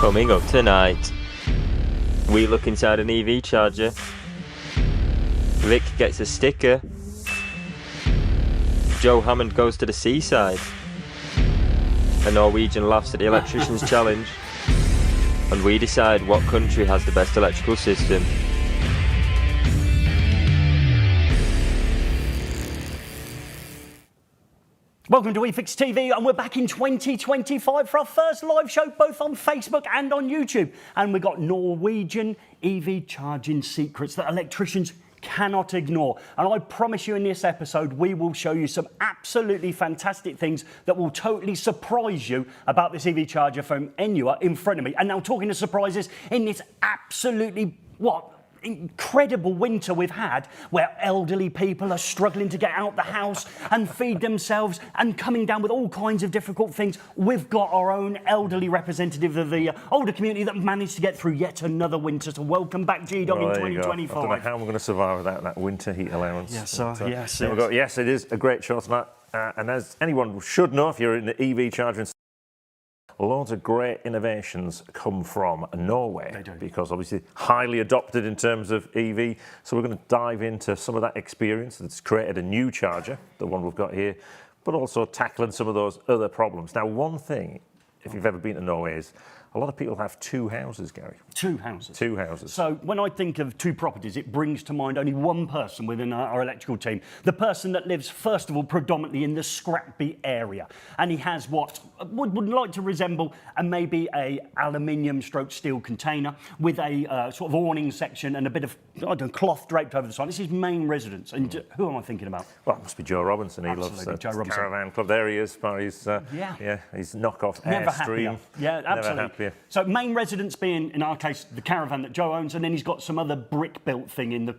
Coming up tonight, we look inside an EV charger. Vic gets a sticker. Joe Hammond goes to the seaside. A Norwegian laughs at the Electricians challenge. And we decide what country has the best electrical system. Welcome to eFIXX TV, and we're back in 2025 for our first live show, both on Facebook and on YouTube. And we've got Norwegian EV charging secrets that electricians cannot ignore. And I promise you in this episode, we will show you some absolutely fantastic things that will totally surprise you about this EV charger from Enua in front of me. And now, talking of surprises, in this absolutely, incredible winter we've had, where elderly people are struggling to get out the house and feed themselves and coming down with all kinds of difficult things, we've got our own elderly representative of the older community that managed to get through yet another winter. So welcome back, G-Dog, in 2025. I don't know how we're going to survive without that winter heat allowance. Yes, it is a great show tonight. And as anyone should know, if you're in the EV charging, loads of great innovations come from Norway. They do. Because obviously highly adopted in terms of EV. So we're going to dive into some of that experience that's created a new charger, the one we've got here, but also tackling some of those other problems. Now, one thing, if you've ever been to Norway, is a lot of people have two houses, Gary. Two houses. Two houses. So when I think of two properties, it brings to mind only one person within our electrical team. The person that lives, first of all, predominantly in the Scrapby area. And he has what would like to resemble maybe a aluminium stroke steel container with a sort of awning section and a bit of cloth draped over the side. This is his main residence. And who am I thinking about? Well, it must be Joe Robinson. He Absolutely, loves Joe Robinson. Caravan Club. There he is, for his his knockoff Never Airstream. happier. Yeah, absolutely. Never happier. So main residence being, in our case, the caravan that Joe owns, and then he's got some other brick-built thing in the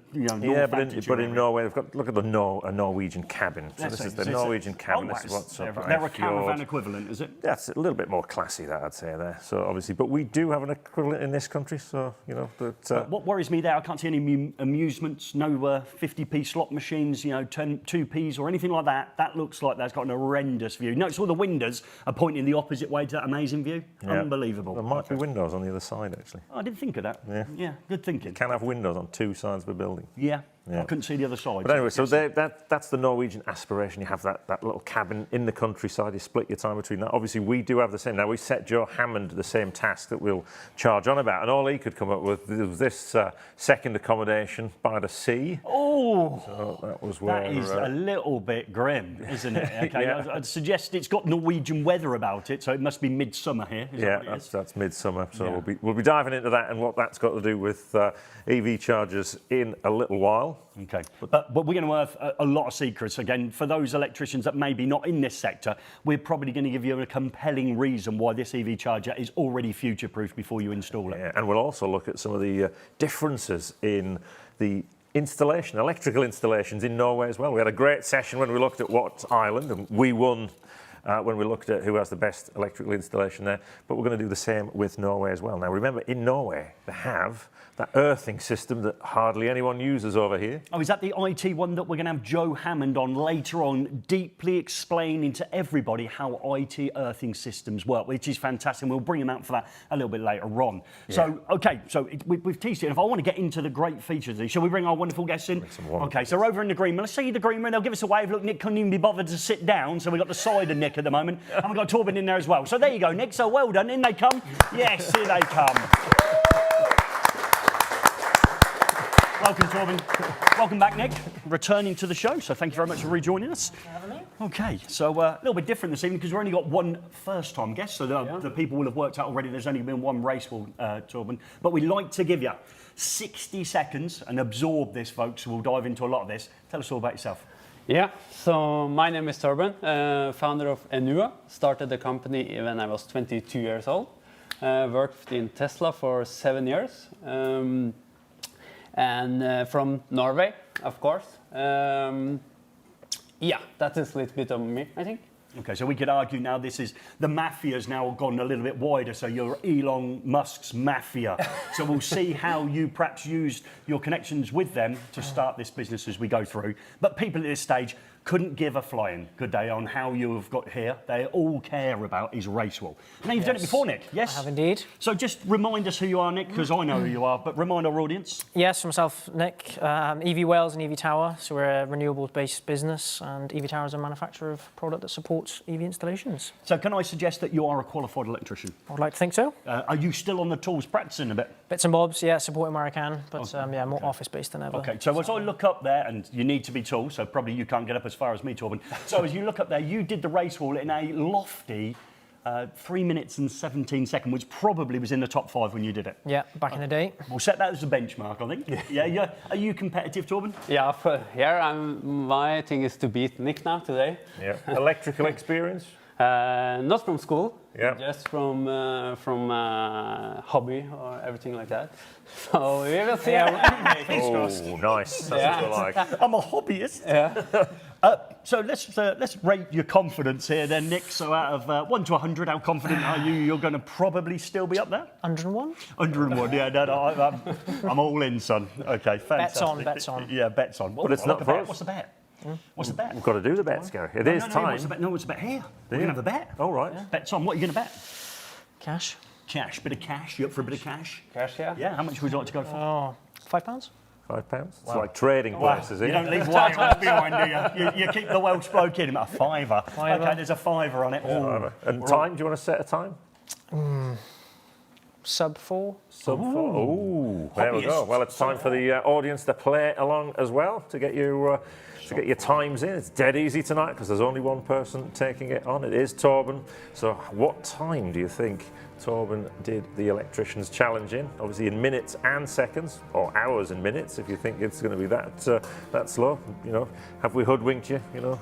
but in Norway, they've got, look at a Norwegian cabin. So this is the Norwegian cabin. This is what's up. They're a caravan equivalent, is it? That's a little bit more classy, that I'd say there. So obviously, but we do have an equivalent in this country. So what worries me there, I can't see any amusements, no 50p slot machines, 2p's or anything like that. That looks like that's got an horrendous view. Notice all the windows are pointing the opposite way to that amazing view. Yeah. Unbelievable. There might be windows on the other side, actually. I didn't think of that. Yeah, good thinking. You can have windows on two sides of a building. Yeah. I couldn't see the other side. But anyway, so that's the Norwegian aspiration. You have that little cabin in the countryside. You split your time between that. Obviously, we do have the same. Now, we set Joe Hammond the same task that we'll charge on about. And all he could come up with was this second accommodation by the sea. Oh, so that was where... That is a little bit grim, isn't it? Okay, yeah. I'd suggest it's got Norwegian weather about it, so it must be midsummer here. That's midsummer. So we'll be diving into that and what that's got to do with EV chargers in a little while. Okay, but we're going to unearth a lot of secrets. Again, for those electricians that may be not in this sector, we're probably going to give you a compelling reason why this EV charger is already future-proof before you install it. Yeah, and we'll also look at some of the differences in the electrical installations in Norway as well. We had a great session when we looked at what island, and we won when we looked at who has the best electrical installation there. But we're going to do the same with Norway as well. Now, remember, in Norway, they have that earthing system that hardly anyone uses over here. Oh, is that the IT one that we're going to have Joe Hammond on later on, deeply explaining to everybody how IT earthing systems work, which is fantastic. And we'll bring him out for that a little bit later on. Yeah. So, okay, we've teased it. If I want to get into the great features, shall we bring our wonderful guests in? Okay, so we're over in the green room. Let's see the green room. They'll give us a wave. Look, Nick couldn't even be bothered to sit down, so we've got the side of Nick at the moment. And we've got Torben in there as well. So there you go, Nick. So well done. In they come. Yes, here they come. Welcome, Torben. Welcome back, Nick. Returning to the show, so thank you very much for rejoining us. Thanks for having me. Okay, so a little bit different this evening because we've only got one first-time guest, so the people will have worked out already there's only been one race, Torben. But we'd like to give you 60 seconds and absorb this, folks, so we'll dive into a lot of this. Tell us all about yourself. Yeah, so my name is Torben, founder of Enua. Started the company when I was 22 years old. Worked in Tesla for 7 years. And from Norway, of course. Yeah, that is a little bit of me, I think. Okay, so we could argue now this is, the mafia's now gone a little bit wider, so you're Elon Musk's mafia. So we'll see how you perhaps used your connections with them to start this business as we go through. But people at this stage, couldn't give a flying, could they, on how you have got here. They all care about is race wall. Now, you've done it before, Nick, yes? I have indeed. So just remind us who you are, Nick, because I know who you are, but remind our audience. Yes, for myself, Nick, EV Wales and EV Tower. So we're a renewables-based business, and EV Tower is a manufacturer of product that supports EV installations. So can I suggest that you are a qualified electrician? I would like to think so. Are you still on the tools practicing a bit? Bits and bobs, yeah, supporting where I can, but yeah, more office-based than ever. Okay, so as I look up there, and you need to be tall, so probably you can't get up as far as me, Torben. So as you look up there, you did the race wall in a lofty 3 minutes and 17 seconds, which probably was in the top 5 when you did it. Yeah, back in the day. We'll set that as a benchmark, I think. Yeah. Are you competitive, Torben? Yeah, here my thing is to beat Nick now today. Yeah. Electrical experience? Not from school, Yeah. just from hobby or everything like that. So we will see. Oh, nice. That's what I like. I'm a hobbyist. Yeah. So let's rate your confidence here then, Nick. So out of 1 to 100, how confident are you you're going to probably still be up there? 101. 101, yeah. No, I'm all in, son. Okay, fantastic. Bets on. Yeah, bets on. But it's not for us. What's the bet? What's the bet? We've got to do the bets, Gary. It is time. What's the bet? No, it's a bet here. We're going to have a bet. All right. Yeah. Bets on. What are you going to bet? Cash. Cash. Bit of cash. You up for a bit of cash? Cash, yeah. Yeah. How much would you like to go for? Oh, £5? £5. It's like trading places, You isn't don't it? leave Wales behind, do you? You keep the Welsh bloke in. A fiver. Fiver. Okay, there's a fiver on it. Ooh. And time? Do you want to set a time? Sub 4. Sub 4. Ooh, there we go. Hobbyists. Well, it's time for the audience to play along as well to get you. To get your times in. It's dead easy tonight because there's only one person taking it on. It is Torben. So what time do you think Torben did the Electricians Challenge in? Obviously in minutes and seconds, or hours and minutes if you think it's going to be that slow. You know, have we hoodwinked you? You know,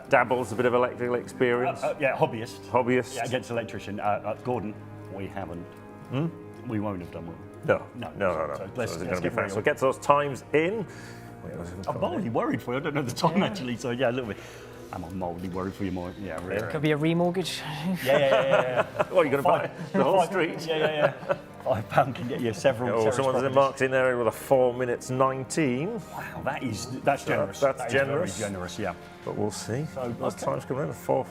dabbles a bit of electrical experience. Yeah, hobbyist. Hobbyist. Yeah, against electrician. Gordon, we haven't. We won't have done well. No. So let's it's going to be get fast. real. So get those times in. I'm mildly worried for you. I don't know the time actually, so yeah, a little bit. I'm mildly worried for you, more. Yeah, really. Could be a remortgage. Yeah. What are you going to buy? The whole street? Yeah. £5 can get you several. Someone's marked in there with a 4 minutes 19. Wow, that's generous. That's That is generous. Very generous, yeah. But we'll see. So, Those times coming in at 4.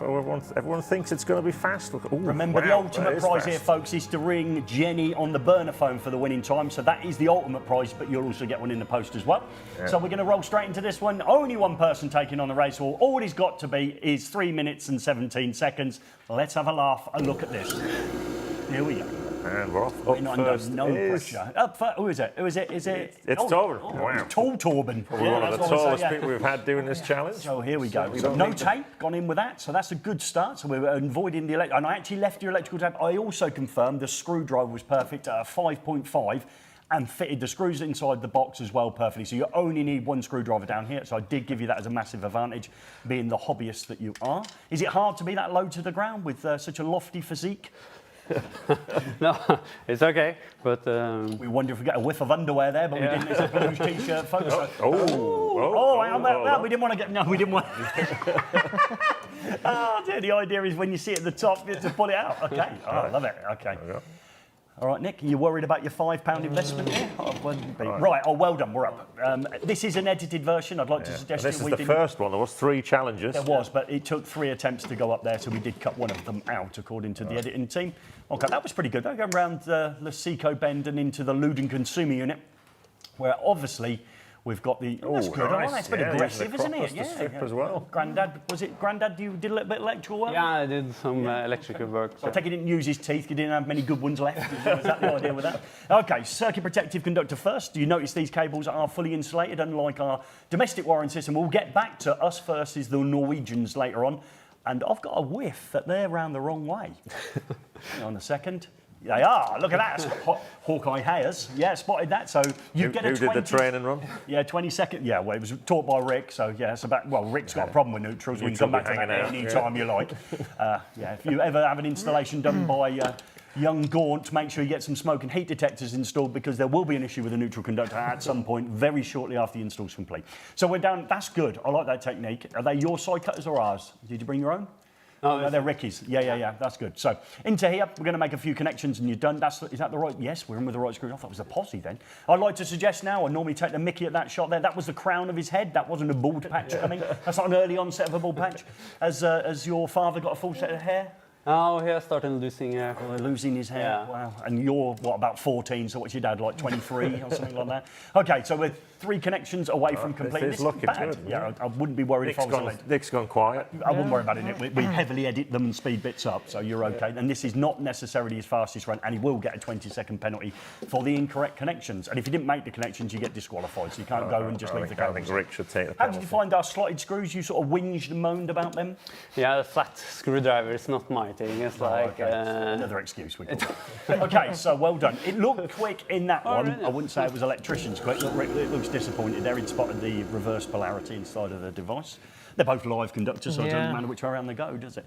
Everyone thinks it's going to be fast. Look, ooh, Remember, the wow, ultimate that is prize fast. here, folks, is to ring Jenny on the burner phone for the winning time. So that is the ultimate prize, but you'll also get one in the post as well. Yeah. So we're going to roll straight into this one. Only one person taking on the race wall. All he's got to be is 3 minutes and 17 seconds. Let's have a laugh and look at this. Here we go. And we're off. We're Up not first under no is... pressure. Up first, who is it? Who is it? Is it? It's Torben. Wow. Tall Torben. Probably one of the that's what I tallest say, people we've had doing this challenge. So here we go. we So don't no need to- tape gone in with that, so that's a good start. So we're avoiding the and I actually left your electrical tape. I also confirmed the screwdriver was perfect at a 5.5 and fitted the screws inside the box as well perfectly. So you only need one screwdriver down here. So I did give you that as a massive advantage, being the hobbyist that you are. Is it hard to be that low to the ground with such a lofty physique? No, it's okay, but We wondered if we get a whiff of underwear there, but we didn't. It's a Blues t-shirt, folks. We didn't want to get. No, we didn't want. Dear, the idea is when you see it at the top, you have to pull it out. Okay, I love it. Okay. All right, Nick, are you worried about your £5 investment here? Right, well done, we're up. This is an edited version. I'd like to suggest This is the first one. There was 3 challenges. There was, but it took 3 attempts to go up there, so we did cut one of them out, according to the editing team. Okay, that was pretty good, though, going around the Seco Bend and into the Luden Consumer Unit, where obviously we've got the... that's good. Nice. That's a bit aggressive, isn't it? The strip as well. Grandad, you did a little bit of electrical work? yeah, I did some electrical work. I take it he didn't use his teeth, he didn't have many good ones left. Is that the idea with that? Okay, circuit protective conductor first. You notice these cables are fully insulated, unlike our domestic wiring system. We'll get back to us versus the Norwegians later on. And I've got a whiff that they're round the wrong way. Hang on a second. They are. Look at that. Hawkeye hairs. Yeah, spotted that. So you get a 20... Who did the training run? Yeah, 20-second. Yeah, well, it was taught by Rick. So, yeah, it's about... Well, Rick's got a problem with neutrals. We can come back to that any time you like. If you ever have an installation done by young Gaunt, make sure you get some smoke and heat detectors installed because there will be an issue with the neutral conductor at some point very shortly after the install's complete. So we're down... That's good. I like that technique. Are they your side cutters or ours? Did you bring your own? No, No, they're Ricky's. Yeah. That's good. So into here, we're going to make a few connections, and you're done. Is that the right? Yes, we're in with the right screw. I thought it was a posse then. I'd like to suggest now. I normally take the mickey at that shot there. That was the crown of his head. That wasn't a bald patch coming. That's not an early onset of a bald patch. Has your father got a full set of hair? Oh, he has started losing hair. Oh, losing his hair. Yeah. Wow. And you're what, about 14? So what's your dad like? 23 or something like that? Okay, so we're 3 connections away from complete. This is looking bad. good. Yeah, I wouldn't be worried if I was. Nick's gone quiet. I wouldn't worry about it. We heavily edit them and speed bits up, so you're okay. And this is not necessarily his fastest run, and he will get a 20-second penalty for the incorrect connections. And if you didn't make the connections, you get disqualified, so you can't go and just leave the I car. think Rick should take the How penalty. did you find our slotted screws? You sort of whinged and moaned about them? Yeah, the flat screwdriver is not my thing. It's like... Another excuse we call it. Okay, so well done. It looked quick in that one. Really? I wouldn't say it was Electricians quick. Look, Rick looks disappointed there. He'd spotted the reverse polarity inside of the device. They're both live conductors, so it doesn't matter which way around they go, does it?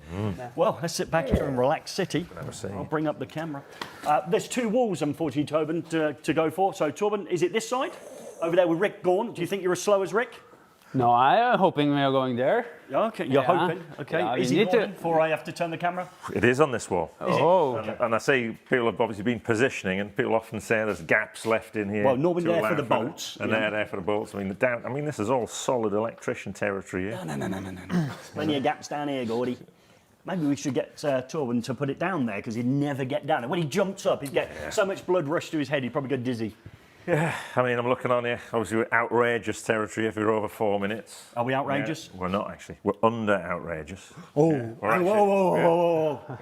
Well, let's sit back here and relax city. I'll bring up the camera. There's 2 walls, unfortunately, Torben, to go for. So, Torben, is it this side? Over there with Rick Gorn. Do you think you're as slow as Rick? No, I am hoping we are going there. Okay, you're hoping. Okay, Yeah, is you he need to- on before I have to turn the camera? It is on this wall. Oh. And I see people have obviously been positioning, and people often say there's gaps left in here. Well, normally to there allow for the bolts, And they're there for the bolts. I mean, this is all solid electrician territory here. No. Plenty of gaps down here, Gordy. Maybe we should get Torben to put it down there, because he'd never get down there. When he jumps up, he'd get so much blood rush to his head, he'd probably go dizzy. Yeah, I mean, I'm looking on here. Obviously, we're outrageous territory if we're over 4 minutes. Are we outrageous? Yeah, we're not, actually. We're under outrageous. Oh, Yeah, we're actually- whoa.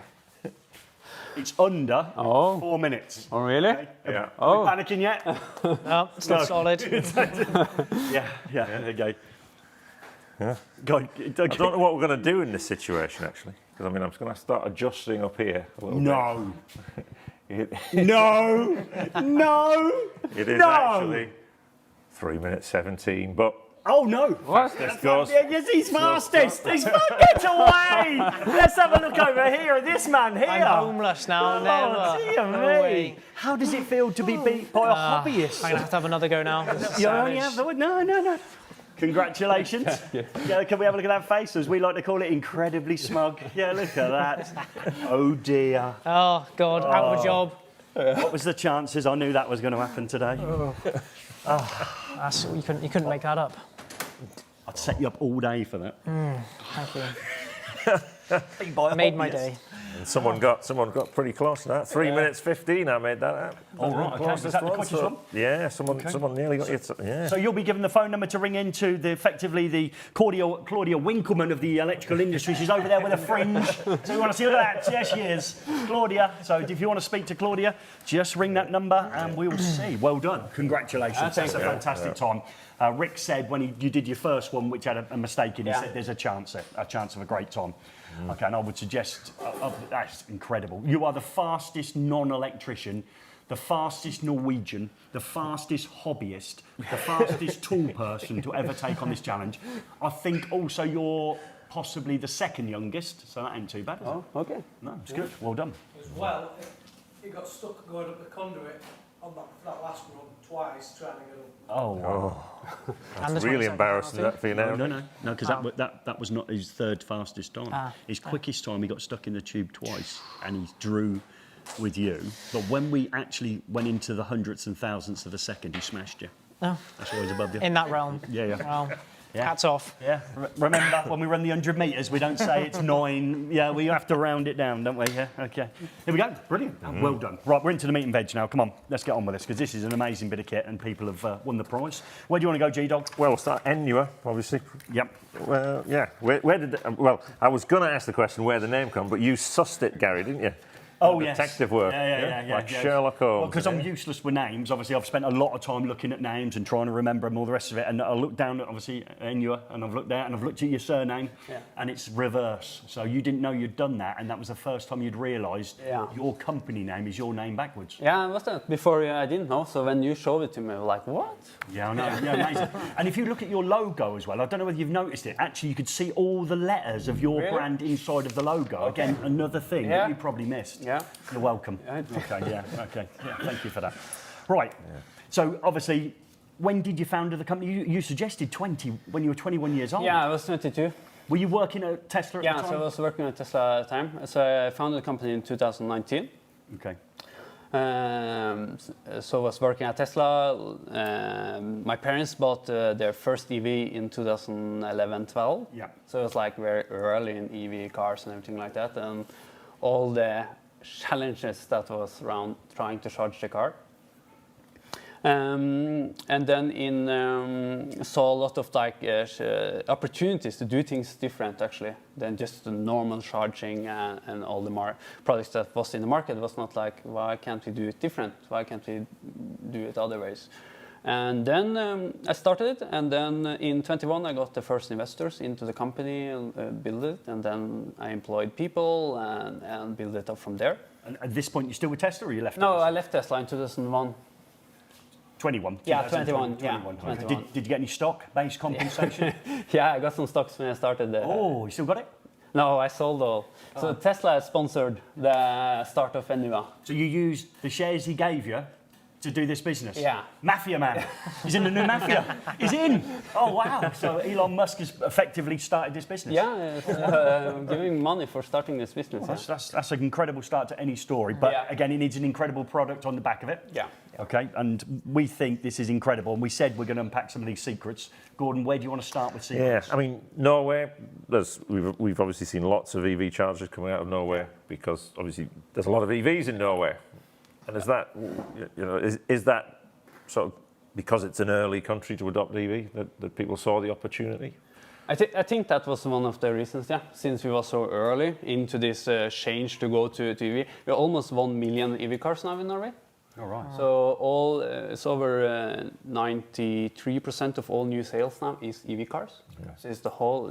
It's under 4 minutes. Oh, really? Okay. Yeah. Oh. Are we panicking yet? No, still solid. yeah, there you go. Yeah. Go, I don't know what we're going to do in this situation, actually. Because, I mean, I'm just going to start adjusting up here a little No. bit. No. It is No. actually 3 minutes 17, but Oh, no. What? this goes. Yes, he's fastest. He's get away. Let's have a look over here at this man here. I'm homeless now. Oh, Never. dear No me. way. How does it feel to be beat by a hobbyist? I'm gonna have to have another go now. This is You only savage. have the no. Congratulations. Yeah, can we have a look at that face, as we like to call it, incredibly smug? Yeah, look at that. Oh dear. Oh God, out of a job. What was the chances? I knew that was going to happen today. You couldn't make that up. I'd set you up all day for that. Thank you. By a Made my hobbyist. day. And someone got pretty close to that. 3 minutes 15, I made that out. Oh, right, okay. Was that the quickest one? Yeah, someone nearly got you. Yeah. So you'll be given the phone number to ring into effectively the Claudia Winkleman of the electrical industry. She's over there with a fringe. So you want to see, look at that. Yes, she is. Claudia. So if you want to speak to Claudia, just ring that number and we'll see. Well done. Congratulations. That's a fantastic time. Rick said when you did your first one, which had a mistake in it, he said there's a chance of a great time. Okay, and I would suggest, that's incredible. You are the fastest non-electrician, the fastest Norwegian, the fastest hobbyist, the fastest tool person to ever take on this challenge. I think also you're possibly the second youngest, so that ain't too bad, is it? Okay. No, it's good. Well done. As well, he got stuck going up the conduit on that last run twice trying to get up. And It's this really one's embarrassing second that for you now. No, because that was not his third fastest time. His quickest time, he got stuck in the tube twice, and he drew with you. But when we actually went into the hundredths and thousandths of a second, he smashed you. Oh. That's always above you. in that realm. Yeah. Well, Yeah. hats off. Yeah. Remember when we run the 100 metres, we don't say it's 9. Yeah, we have to round it down, don't we? Yeah. Okay. Here we go. Brilliant. Well done. Right, we're into the meat and veg now. Come on, let's get on with this, because this is an amazing bit of kit and people have won the prize. Where do you want to go, G-Dog? Well, we'll start Enua, obviously. Yep. Well, yeah. Where did? Well, I was going to ask the question where the name come, but you sussed it, Gary, didn't you? Oh, yes. Detective work. Yeah. Like Sherlock Holmes. Because I'm useless with names. Obviously, I've spent a lot of time looking at names and trying to remember them, all the rest of it. And I looked down at, obviously, Enua, and I've looked there, and I've looked at your surname, and it's reverse. So you didn't know you'd done that, and that was the first time you'd realised your company name is your name backwards. Yeah, what's that? Before I didn't know, so when you showed it to me, I was like, what? Yeah, I know. Yeah, amazing. And if you look at your logo as well, I don't know whether you've noticed it, actually you could see all the letters of your brand inside of the logo. Again, another thing that you probably missed. Yeah. You're welcome. Okay, yeah, thank you for that. Right, so obviously, when did you found the company? You suggested 20, when you were 21 years old. Yeah, I was 22. Were you working at Tesla at the time? Yeah, so I was working at Tesla at the time. So I founded the company in 2019. Okay. So I was working at Tesla. My parents bought their first EV in 2011-12. Yeah. So it was like very early in EV cars and everything like that, and all the challenges that was around trying to charge the car. And then saw a lot of like opportunities to do things different actually than just the normal charging and all the products that was in the market. Was not like, why can't we do it different? Why can't we do it other ways? And then I started it, and then in 21 I got the first investors into the company and built it, and then I employed people and built it up from there. And at this point, you still with Tesla, or you left? No, I left Tesla in 2001. 21. Yeah, 21. Yeah, 21. 21. Did you get any stock-based compensation? Yeah, I got some stocks when I started. Oh, you still got it? No, I sold all. So Tesla sponsored the start of Enua. So you used the shares he gave you to do this business? Yeah. Mafia man. He's in the new mafia. He's in. Oh, wow. So Elon Musk has effectively started this business. Yeah, giving money for starting this business. Well, that's an incredible start to any story. But Yeah. again, it needs an incredible product on the back of it. Yeah. Okay, and we think this is incredible. And we said we're going to unpack some of these secrets. Gordon, where do you want to start with secrets? Yeah, I mean, Norway, we've obviously seen lots of EV chargers coming out of Norway because obviously there's a lot of EVs in Norway. And is that, is that sort of because it's an early country to adopt EV that people saw the opportunity? I think that was one of the reasons, yeah. Since we were so early into this change to go to EV, we're almost 1 million EV cars now in Norway. All right. So it's over 93% of all new sales now is EV cars. Yeah. So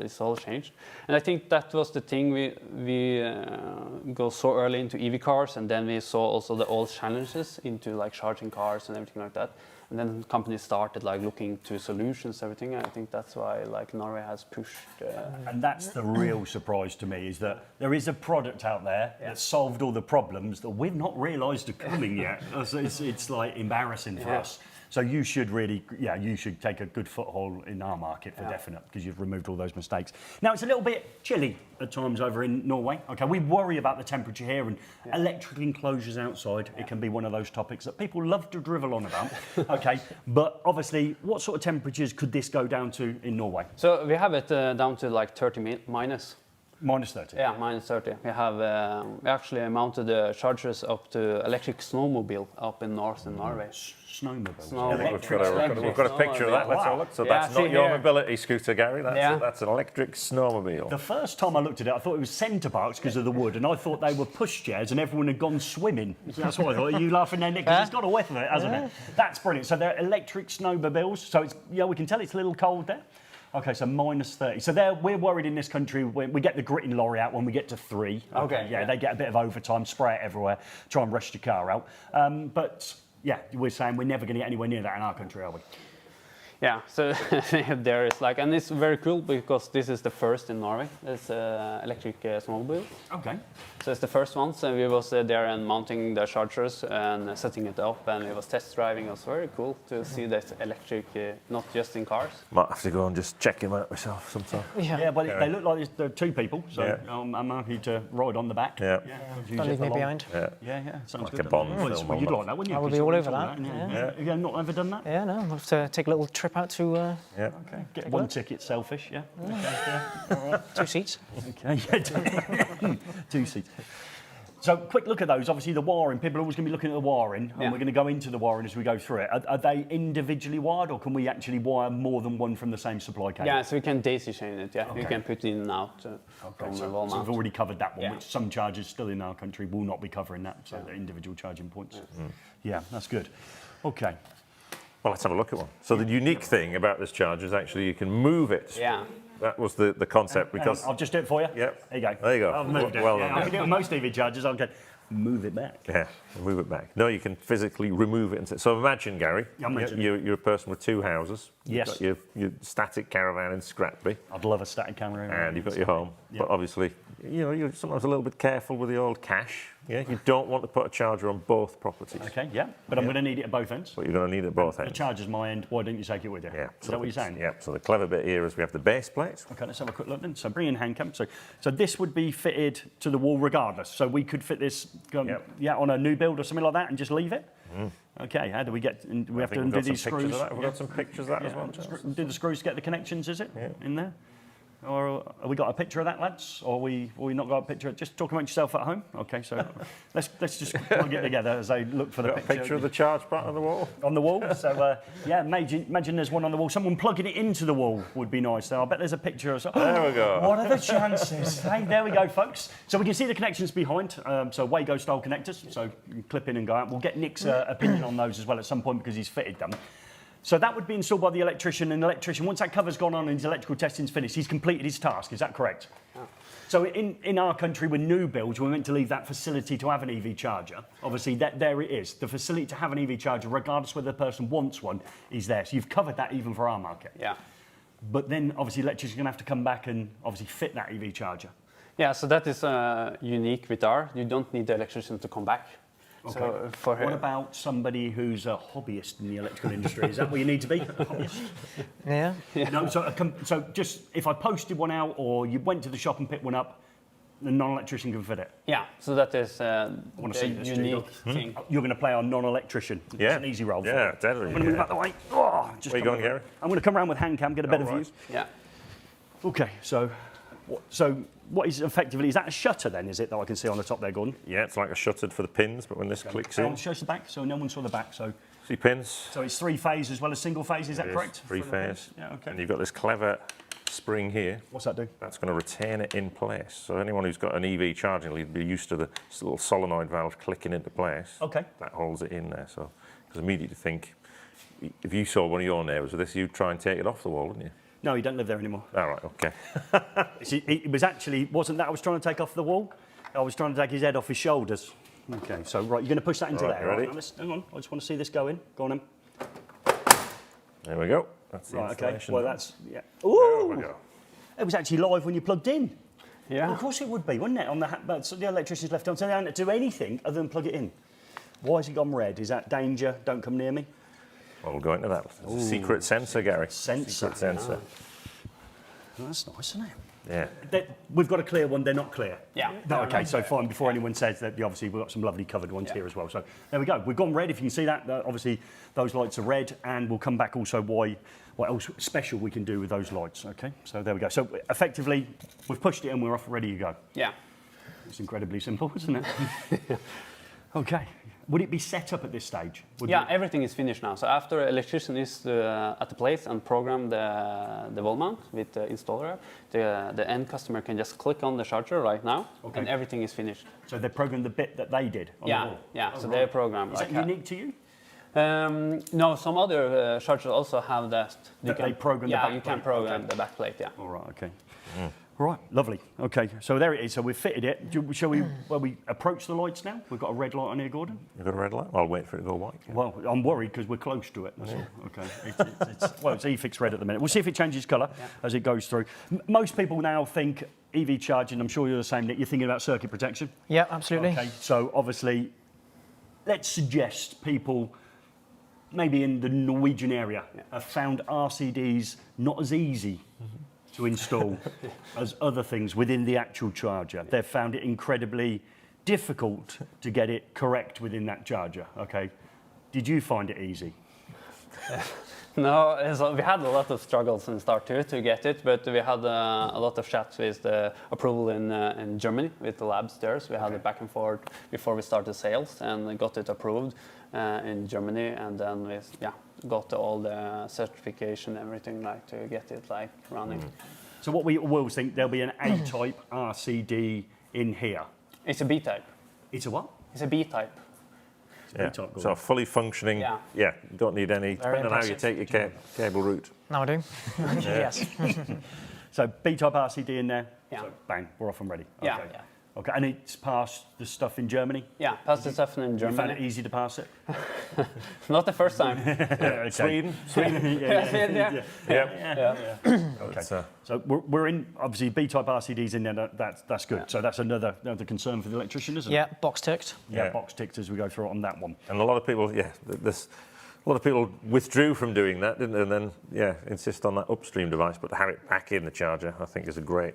it's all changed. And I think that was the thing we go so early into EV cars, and then we saw also all challenges into like charging cars and everything like that. And then companies started like looking to solutions, everything. I think that's why like Norway has pushed. And that's the real surprise to me, is that there is a product out there that solved all the problems that we've not realised are coming yet. It's like embarrassing for us. So you should really, you should take a good foothold in our market for definite, because you've removed all those mistakes. Now, it's a little bit chilly at times over in Norway. Okay, we worry about the temperature here, and electrical enclosures outside, it can be one of those topics that people love to drivel on about. Okay, but obviously, what sort of temperatures could this go down to in Norway? So we have it down to like 30 minus. Minus 30? Yeah, minus 30. We have we actually mounted the chargers up to electric snowmobile up in northern Norway. Snowmobile. We've got a picture of that. Let's have a look. So that's not your mobility scooter, Gary. That's an electric snowmobile. The first time I looked at it, I thought it was centre parks because of the wood, and I thought they were pushchairs and everyone had gone swimming. So that's what I thought. Are you laughing there, Nick? Because it's got a whiff of it, hasn't it? That's brilliant. So they're electric snowmobiles. So it's, we can tell it's a little cold there. Okay, so minus 30. So we're worried in this country, we get the gritting lorry out when we get to 3. Okay. Yeah, they get a bit of overtime, spray it everywhere, try and rush the car out. But yeah, we're saying we're never going to get anywhere near that in our country, are we? Yeah, so there is like, and it's very cool because this is the first in Norway. It's electric snowmobile. Okay. So it's the first one. So we was there and mounting the chargers and setting it up, and we was test driving. It was very cool to see that electric, not just in cars. Might have to go and just check him out myself sometime. Yeah, but they look like they're 2 people, so I'm happy to ride on the back. Don't leave me behind. Yeah, sounds like good. a Bond Well, film you'd like that, wouldn't you? I would be all over that. Have you not ever done that? Yeah, no, we'll have to take a little trip out to Okay. Get 1 ticket, selfish, yeah? All right. 2 seats. Okay, 2 seats. So, quick look at those. Obviously, the wiring. People are always going to be looking at the wiring, and we're going to go into the wiring as we go through it. Are they individually wired, or can we actually wire more than one from the same supply cable? Yeah, so we can daisy chain it. Yeah, you can put in and out from the wall so mount. we've already covered that one, which some chargers still in our country will not be covering that. So the individual charging points. Yeah, that's good. Okay. Well, let's have a look at one. So the unique thing about this charger is actually you can move it. Yeah. That was the concept because... I'll just do it for you. Yep. There you go. There you go. I've moved it. Well I done. can do it with most EV chargers. I'll go, move it back. Yeah, move it back. No, you can physically remove it. So imagine, Gary, you're a person with 2 houses. Yes. You've got your static caravan in Scratby. I'd love a static camera. And you've got your home. But obviously, you're sometimes a little bit careful with the old cash. Yeah, you don't want to put a charger on both properties. Okay, but I'm going to need it at both ends. But you're going to need it at both ends. The charger's my end. Why don't you take it with you? Yeah. Is that what you're saying? Yeah. So the clever bit here is we have the base plate. great. Okay, let's have a quick look then. So bring in hand cam. So this would be fitted to the wall regardless. So we could fit this, on a new build or something like that, and just leave it. Okay, how do we get? Do we have to undo these screws? We've got some pictures of that as well. Do the screws get the connections? Is it in there? Or have we got a picture of that, lads? Or we not got a picture? Just talk about yourself at home. Okay, so let's just plug it together as I look for the picture. A picture of the charge part on the wall. On the wall. So imagine there's one on the wall. Someone plugging it into the wall would be nice. So I bet there's a picture. There we go. What are the chances? Hey, there we go, folks. So we can see the connections behind. So Wago style connectors. So you can clip in and go out. We'll get Nick's opinion on those as well at some point because he's fitted them. So that would be installed by the electrician, and the electrician, once that cover's gone on and his electrical testing's finished, he's completed his task. Is that correct? Oh. So in our country, with new builds, we're meant to leave that facility to have an EV charger. Obviously, there it is. The facility to have an EV charger, regardless whether the person wants one, is there. So you've covered that even for our market. Yeah. But then, obviously, the electrician's going to have to come back and obviously fit that EV charger. Yeah, so that is unique with our. You don't need the electrician to come back. Okay. So what about somebody who's a hobbyist in the electrical industry? Is that what you need to be? A hobbyist? Yeah. No, so just if I posted one out or you went to the shop and picked one up, the non-electrician can fit it. Yeah, so that is I want to see this, unique thing. You're going to play our non-electrician. Yeah. It's an easy role. Yeah, definitely. I'm going to move out the way. Oh, Where you going, Gary? I'm going to come around with hand cam, get a better view. Yeah. Okay, so what is effectively, is that a shutter then, is it, that I can see on the top there, Gordon? Yeah, it's like a shuttered for the pins, but when this clicks in... Show us the back, so no one saw the back, so... See pins? So it's 3-phase as well as single phase, is that correct? 3-phase. Yeah, okay. And you've got this clever spring here. What's that do? That's going to retain it in place. So anyone who's got an EV charging will be used to the little solenoid valve clicking into place. Okay. That holds it in there. So, because immediately think, if you saw one of your neighbours with this, you'd try and take it off the wall, wouldn't you? No, you don't live there anymore. All right, okay. It was actually, wasn't that I was trying to take off the wall? I was trying to take his head off his shoulders. Okay, so right, you're going to push that into there. Ready? Right, hang on, I just want to see this go in. Go on then. There we go. That's the Right, okay. installation. Well, that's, yeah. There Ooh! we go. It was actually live when you plugged in. Yeah. Of course it would be, wouldn't it? On but so the electrician's left on, so they don't do anything other than plug it in. Why has it gone red? Is that danger? Don't come near me? Well, we'll go into that. It's a secret sensor, Gary. Sensor. Secret sensor. Oh, that's nice, isn't it? Yeah. We've got a clear one, they're not clear. Yeah. No, okay, so fine, before anyone says that, obviously we've got some lovely covered ones here as well. So there we go, we've gone red, if you can see that, obviously those lights are red, and we'll come back also what else special we can do with those lights, okay? So there we go. So effectively, we've pushed it and we're off, ready to go. Yeah. It's incredibly simple, isn't it? Okay. Would it be set up at this stage? Everything is finished now. So after electrician is at the place and program the wall mount with the installer, the end customer can just click on the charger right now, and everything is finished. So they programmed the bit that they did on the wall? Yeah. Oh, so right. they program. Is that unique to you? No, some other chargers also have that. They program the backplate? Yeah, you can program the backplate, yeah. All right, okay. Right, lovely. Okay, so there it is. So we've fitted it. Shall we approach the lights now? We've got a red light on here, Gordon. You've got a red light? I'll wait for it to go white. Yeah. Well, I'm worried because we're close to it. That's all. Okay. It's eFIXX red at the minute. We'll see if it changes colour as it goes through. Most people now think EV charging, I'm sure you're the same, Nick, you're thinking about circuit protection. Yeah, absolutely. Okay, so obviously, let's suggest people maybe in the Norwegian area have found RCDs not as easy to install as other things within the actual charger. They've found it incredibly difficult to get it correct within that charger, okay? Did you find it easy? No, so we had a lot of struggles in start too to get it, but we had a lot of chats with the approval in Germany with the labs there. So we had it back and forth before we started sales and got it approved in Germany, and then we got all the certification, everything like to get it like running. So what we will think, there'll be an A-type RCD in here. It's a B-type. It's a what? It's a B-type. Yeah. So fully functioning. Yeah. You don't need any. Depending on how you take your cable route. Now I do. Yes. So B-type RCD in there. Yeah. So bang, we're off and ready. Yeah. Okay. Okay, and it's passed the stuff in Germany? Yeah, passed the stuff in Germany. You found it easy to pass it? Not the first time. Okay. Sweden. Okay. So we're in, obviously, B-type RCDs in there, that's good. So that's another concern for the electrician, isn't it? Yeah, box ticked. Yeah, box ticked as we go through on that one. And a lot of people, A lot of people withdrew from doing that, didn't they? And then, yeah, insist on that upstream device, but to have it back in the charger, I think is a great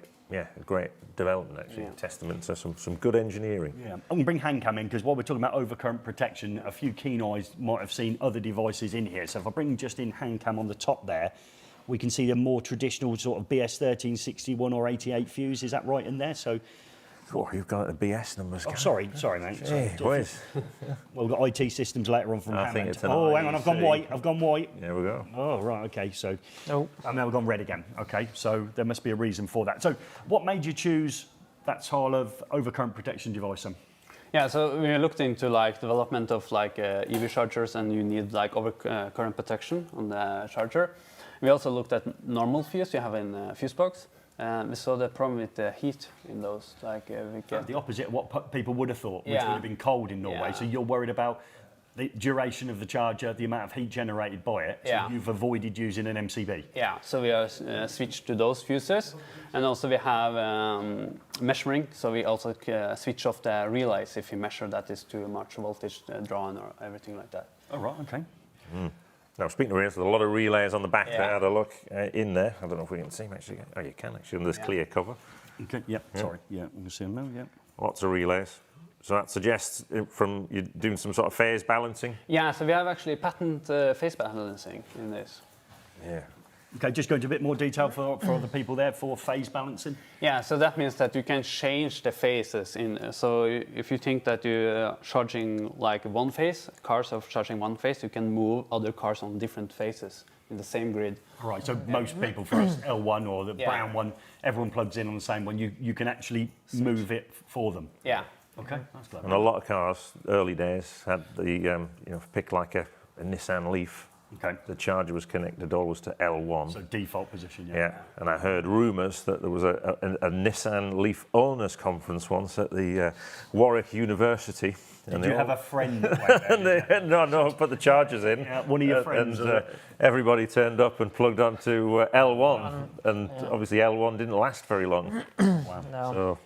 development, actually. Yeah. Testament to some good engineering. Yeah, I'm going to bring hand cam in because while we're talking about overcurrent protection, a few keen eyes might have seen other devices in here. So if I bring just in hand cam on the top there, we can see the more traditional sort of BS 1361 or 88 fuse. Is that right in there? So, Oh, you've got the BS numbers. oh, sorry, mate. Hey, boys. Well, we've got IT systems later on from I Hammond. think it's an Oh, hang on, I've gone IEC. white. I've gone white. There we go. Oh, right, okay. So, Oh, and now we've gone red again. Okay, so there must be a reason for that. So, what made you choose that style of overcurrent protection device then? Yeah, so we looked into like development of like EV chargers, and you need like overcurrent protection on the charger. We also looked at normal fuse you have in fuse box. We saw the problem with the heat in those. Like we get The opposite of what people would have thought, which Yeah. would have been cold in Norway. Yeah. So you're worried about the duration of the charger, the amount of heat generated by it. So Yeah. you've avoided using an MCB. Yeah, so we are switched to those fuses, and also we have measuring. So we also switch off the relays if you measure that is too much voltage drawn or everything like that. Oh, right, okay. Now, speaking of relays, there's a lot of relays on the back Yeah. there. I had a look in there. I don't know if we can see them actually. Oh, you can actually, on this Yeah. clear cover. Okay, yep, sorry. Yeah, we can see them now, yeah. Lots of relays. So that suggests from you doing some sort of phase balancing. Yeah, so we have actually patent phase balancing in this. Yeah. Okay, just go into a bit more detail for the people there for phase balancing. Yeah, so that means that you can change the phases in. So if you think that you're charging like one phase, cars are charging one phase, you can move other cars on different phases in the same grid. Right, so most people, for us, L1 or the Yeah. brown one, everyone plugs in on the same one. You can actually move it for them. Yeah. Okay, that's clever. And a lot of cars, early days, had the, pick like a Nissan Leaf. Okay, The charger was connected always to L1. so default position, Yeah, and I heard rumours that there was a Nissan Leaf owners conference once at the Warwick University. Did you have a friend that went there? No, put the chargers in. Yeah, one of your friends, And was it? everybody turned up and plugged onto L1, and obviously L1 didn't last very long. Wow. no. So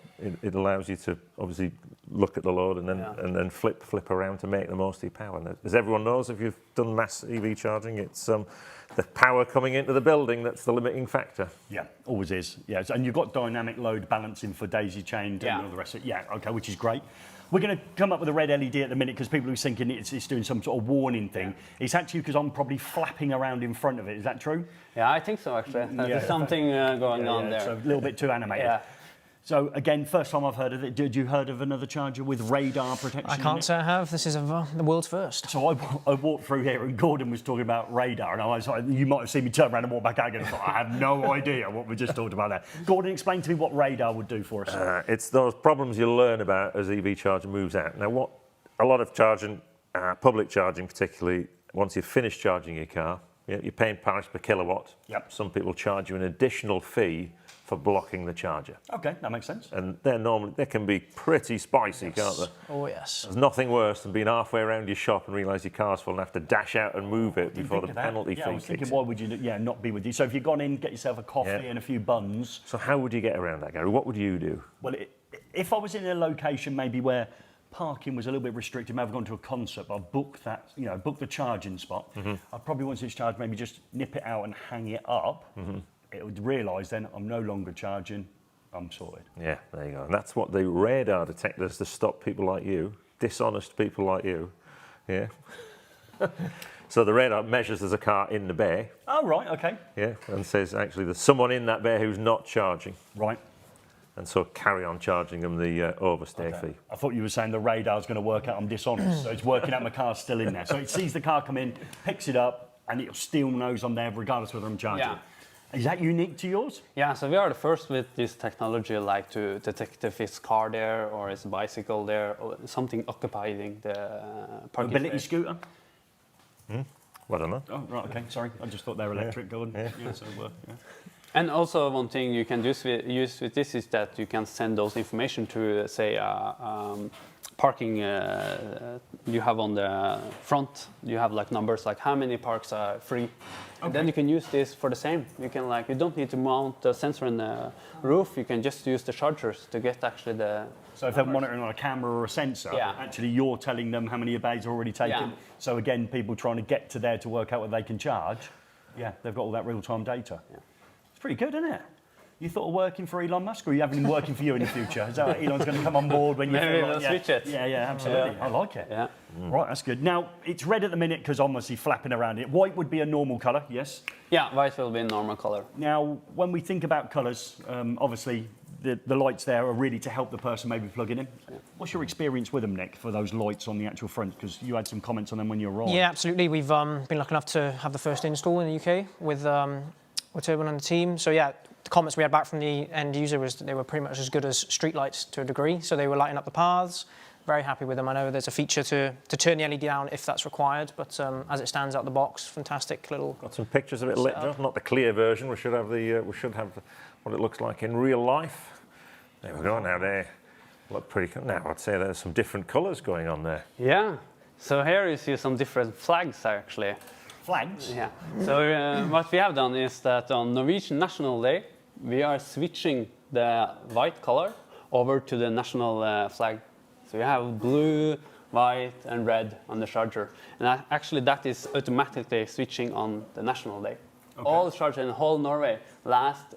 it allows you to obviously look at the load and then Yeah. and then flip around to make the most of your power. And as everyone knows, if you've done mass EV charging, it's the power coming into the building that's the limiting factor. Yeah, always is. Yeah, and you've got dynamic load balancing for daisy chained Yeah. and all the rest of it. Yeah, okay, which is great. We're going to come up with a red LED at the minute because people are thinking it's doing some sort of warning thing. It's actually because I'm probably flapping around in front of it. Is that true? Yeah, I think so actually. Yeah. There's something going on there. So a little bit too animated. Yeah. So again, first time I've heard of it. Did you heard of another charger with radar protection? I in can't it? say I have. This is the world's first. So I walked through here and Gordon was talking about radar, and I was like, you might have seen me turn around and walk back out again. I thought, I have no idea what we just talked about there. Gordon, explain to me what radar would do for us. It's those problems you learn about as EV charging moves out. Now, what a lot of charging, public charging particularly, once you've finished charging your car, you're paying price per kilowatt. Yep. Some people charge you an additional fee for blocking the charger. Okay, that makes sense. And they can be pretty spicy, can't they? Oh, yes. There's nothing worse than being halfway around your shop and realise your car's full and have to dash out and move it Didn't before the think of that. penalty Yeah, I fee was kicks thinking, in. why would you not be with you? So if you've gone in, get yourself a coffee Yeah. and a few buns. So how would you get around that, Gary? What would you do? Well, if I was in a location maybe where parking was a little bit restricted, maybe I've gone to a concert, but I've booked that, booked the charging spot. I'd probably once it's charged, maybe just nip it out and hang it up. It would realise then I'm no longer charging. I'm sorted. Yeah, there you go. And that's what the radar detectors to stop people like you, dishonest people like you. Yeah. So the radar measures there's a car in the bay, Oh, right, okay. yeah, and says actually there's someone in that bay who's not charging. Right. And so carry on charging them the overstay fee. I thought you were saying the radar's going to work out I'm dishonest, so it's working out my car's still in there. So it sees the car come in, picks it up, and it still knows I'm there regardless whether I'm charging. Yeah. Is that unique to yours? Yeah, so we are the first with this technology, like to detect if it's car there or it's a bicycle there or something occupying the parking Mobility space. scooter? Well, I don't know. Oh, right, okay, sorry. I just thought they were electric, Gordon. Yeah, so, yeah. And also one thing you can use with this is that you can send those information to, say, parking you have on the front, you have like numbers like how many parks are free. And then you can use this for the same. You can like, you don't need to mount the sensor in the roof. You can just use the chargers to get actually the. So if they're monitoring on a camera or a sensor, actually you're telling them how many bays are already taken. Yeah. So again, people trying to get to there to work out what they can charge. Yeah, they've got all that real-time data. Yeah. It's pretty good, isn't it? You thought of working for Elon Musk, or are you having him working for you in the future? Is that what Elon's going to come on board when you Maybe feel we'll switch it. Yeah, absolutely. I like it. Yeah. Right, that's good. Now, it's red at the minute because obviously flapping around it. White would be a normal colour, yes? Yeah, white will be a normal color. Now, when we think about colours, obviously the lights there are really to help the person maybe plugging in. What's your experience with them, Nick, for those lights on the actual front? Because you had some comments on them when you arrived. Yeah, absolutely. We've been lucky enough to have the first install in the UK with Torben and the team. So yeah, the comments we had back from the end user was that they were pretty much as good as street lights to a degree. So they were lighting up the paths. Very happy with them. I know there's a feature to turn the LED down if that's required, but as it stands out the box, fantastic little. Got some pictures of it lit up, not the clear version. We should have what it looks like in real life. There we go. Now they look pretty cool. Now I'd say there's some different colours going on there. Yeah. So here you see some different flags actually. Flags? Yeah. So what we have done is that on Norwegian National Day, we are switching the white color over to the national flag. So you have blue, white, and red on the charger, and actually that is automatically switching on the national day. Okay. All the chargers in the whole Norway last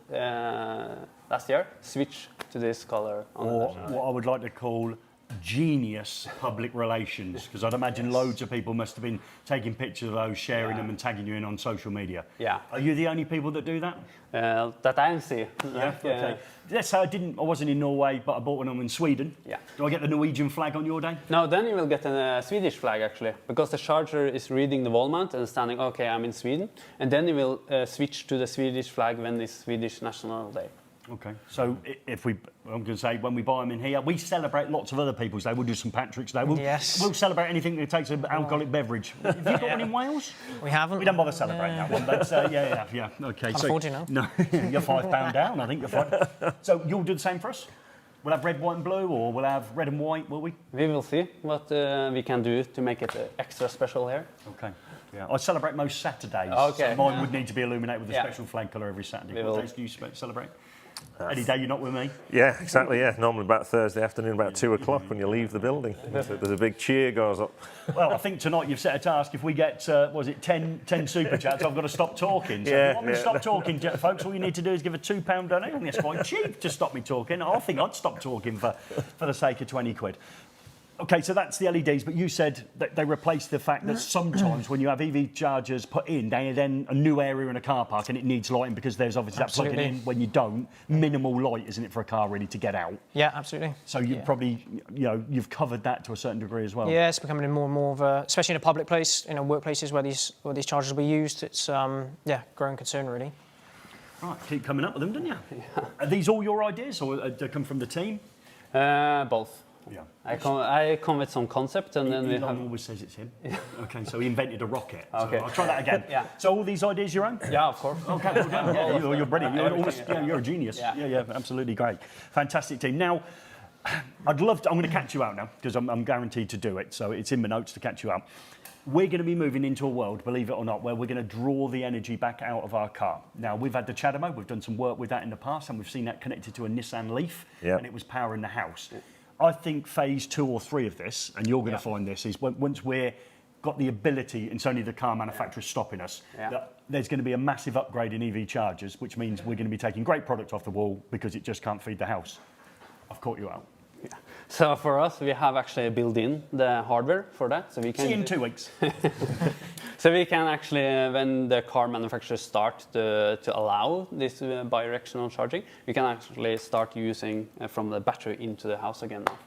year switched to this color. On or what I would like to call genius public relations, because I'd imagine loads of people must have been taking pictures of those, sharing them and tagging you in on social media. Yeah. Are you the only people that do that? That I see. Yeah, okay. Let's say I wasn't in Norway, but I bought one in Sweden. Yeah. Do I get the Norwegian flag on your day? No, then you will get a Swedish flag actually, because the charger is reading the wall mount and standing, okay, I'm in Sweden, and then you will switch to the Swedish flag when it's Swedish National Day. Okay, so if I'm going to say when we buy them in here, we celebrate lots of other people's day. We'll do St Patrick's Day. We'll celebrate anything that takes an alcoholic beverage. Have you got one in Wales? We haven't. We don't bother celebrating that one, but yeah. Okay, Can't afford you now. No, you're £5 down. I think you're fine. So you'll do the same for us? We'll have red, white, and blue, or we'll have red and white, will we? We will see what we can do to make it extra special here. Okay. Yeah, I celebrate most Saturdays. Okay. So mine would need to be illuminated with a special flag colour every Saturday. What days do you celebrate? Any day you're not with me? Yeah, exactly, yeah. Normally about Thursday afternoon, about 2 o'clock when you leave the building. There's a big cheer goes up. Well, I think tonight you've set a task. If we get, 10 super chats, I've got to stop talking. So if you want me to stop talking, folks, all you need to do is give a £2 donation. That's quite cheap to stop me talking. I think I'd stop talking for the sake of 20 quid. Okay, so that's the LEDs, but you said that they replace the fact that sometimes when you have EV chargers put in, they are then a new area in a car park and it needs lighting because there's obviously that plugging in. When you don't, minimal light, isn't it, for a car really to get out? Yeah, absolutely. So you probably, you've covered that to a certain degree as well. Yeah, it's becoming more and more of a, especially in a public place, workplaces where these chargers will be used. It's growing concern really. Right, keep coming up with them, don't you? Yeah. Are these all your ideas, or do they come from the team? Both. Yeah. I come with some concept and then Elon always says it's him. Okay, so he invented a rocket. Okay. So I'll try that again. Yeah. So all these ideas your own? Yeah, of course. Okay, well done. Yeah, you're brilliant. You're a genius. Yeah. Absolutely great. Fantastic team. Now, I'm going to catch you out now because I'm guaranteed to do it. So it's in my notes to catch you out. We're going to be moving into a world, believe it or not, where we're going to draw the energy back out of our car. Now, we've had the CHAdeMO, we've done some work with that in the past, and we've seen that connected to a Nissan Leaf, and it was powering the house. I think phase 2 or 3 of this, and you're going to find this, is once we're got the ability, and it's only the car manufacturers stopping us, that there's going to be a massive upgrade in EV chargers, which means we're going to be taking great product off the wall because it just can't feed the house. I've caught you out. Yeah. So for us, we have actually built in the hardware for that. So we can see you in 2 weeks. So we can actually, when the car manufacturers start to allow this bi-directional charging, we can actually start using from the battery into the house again now.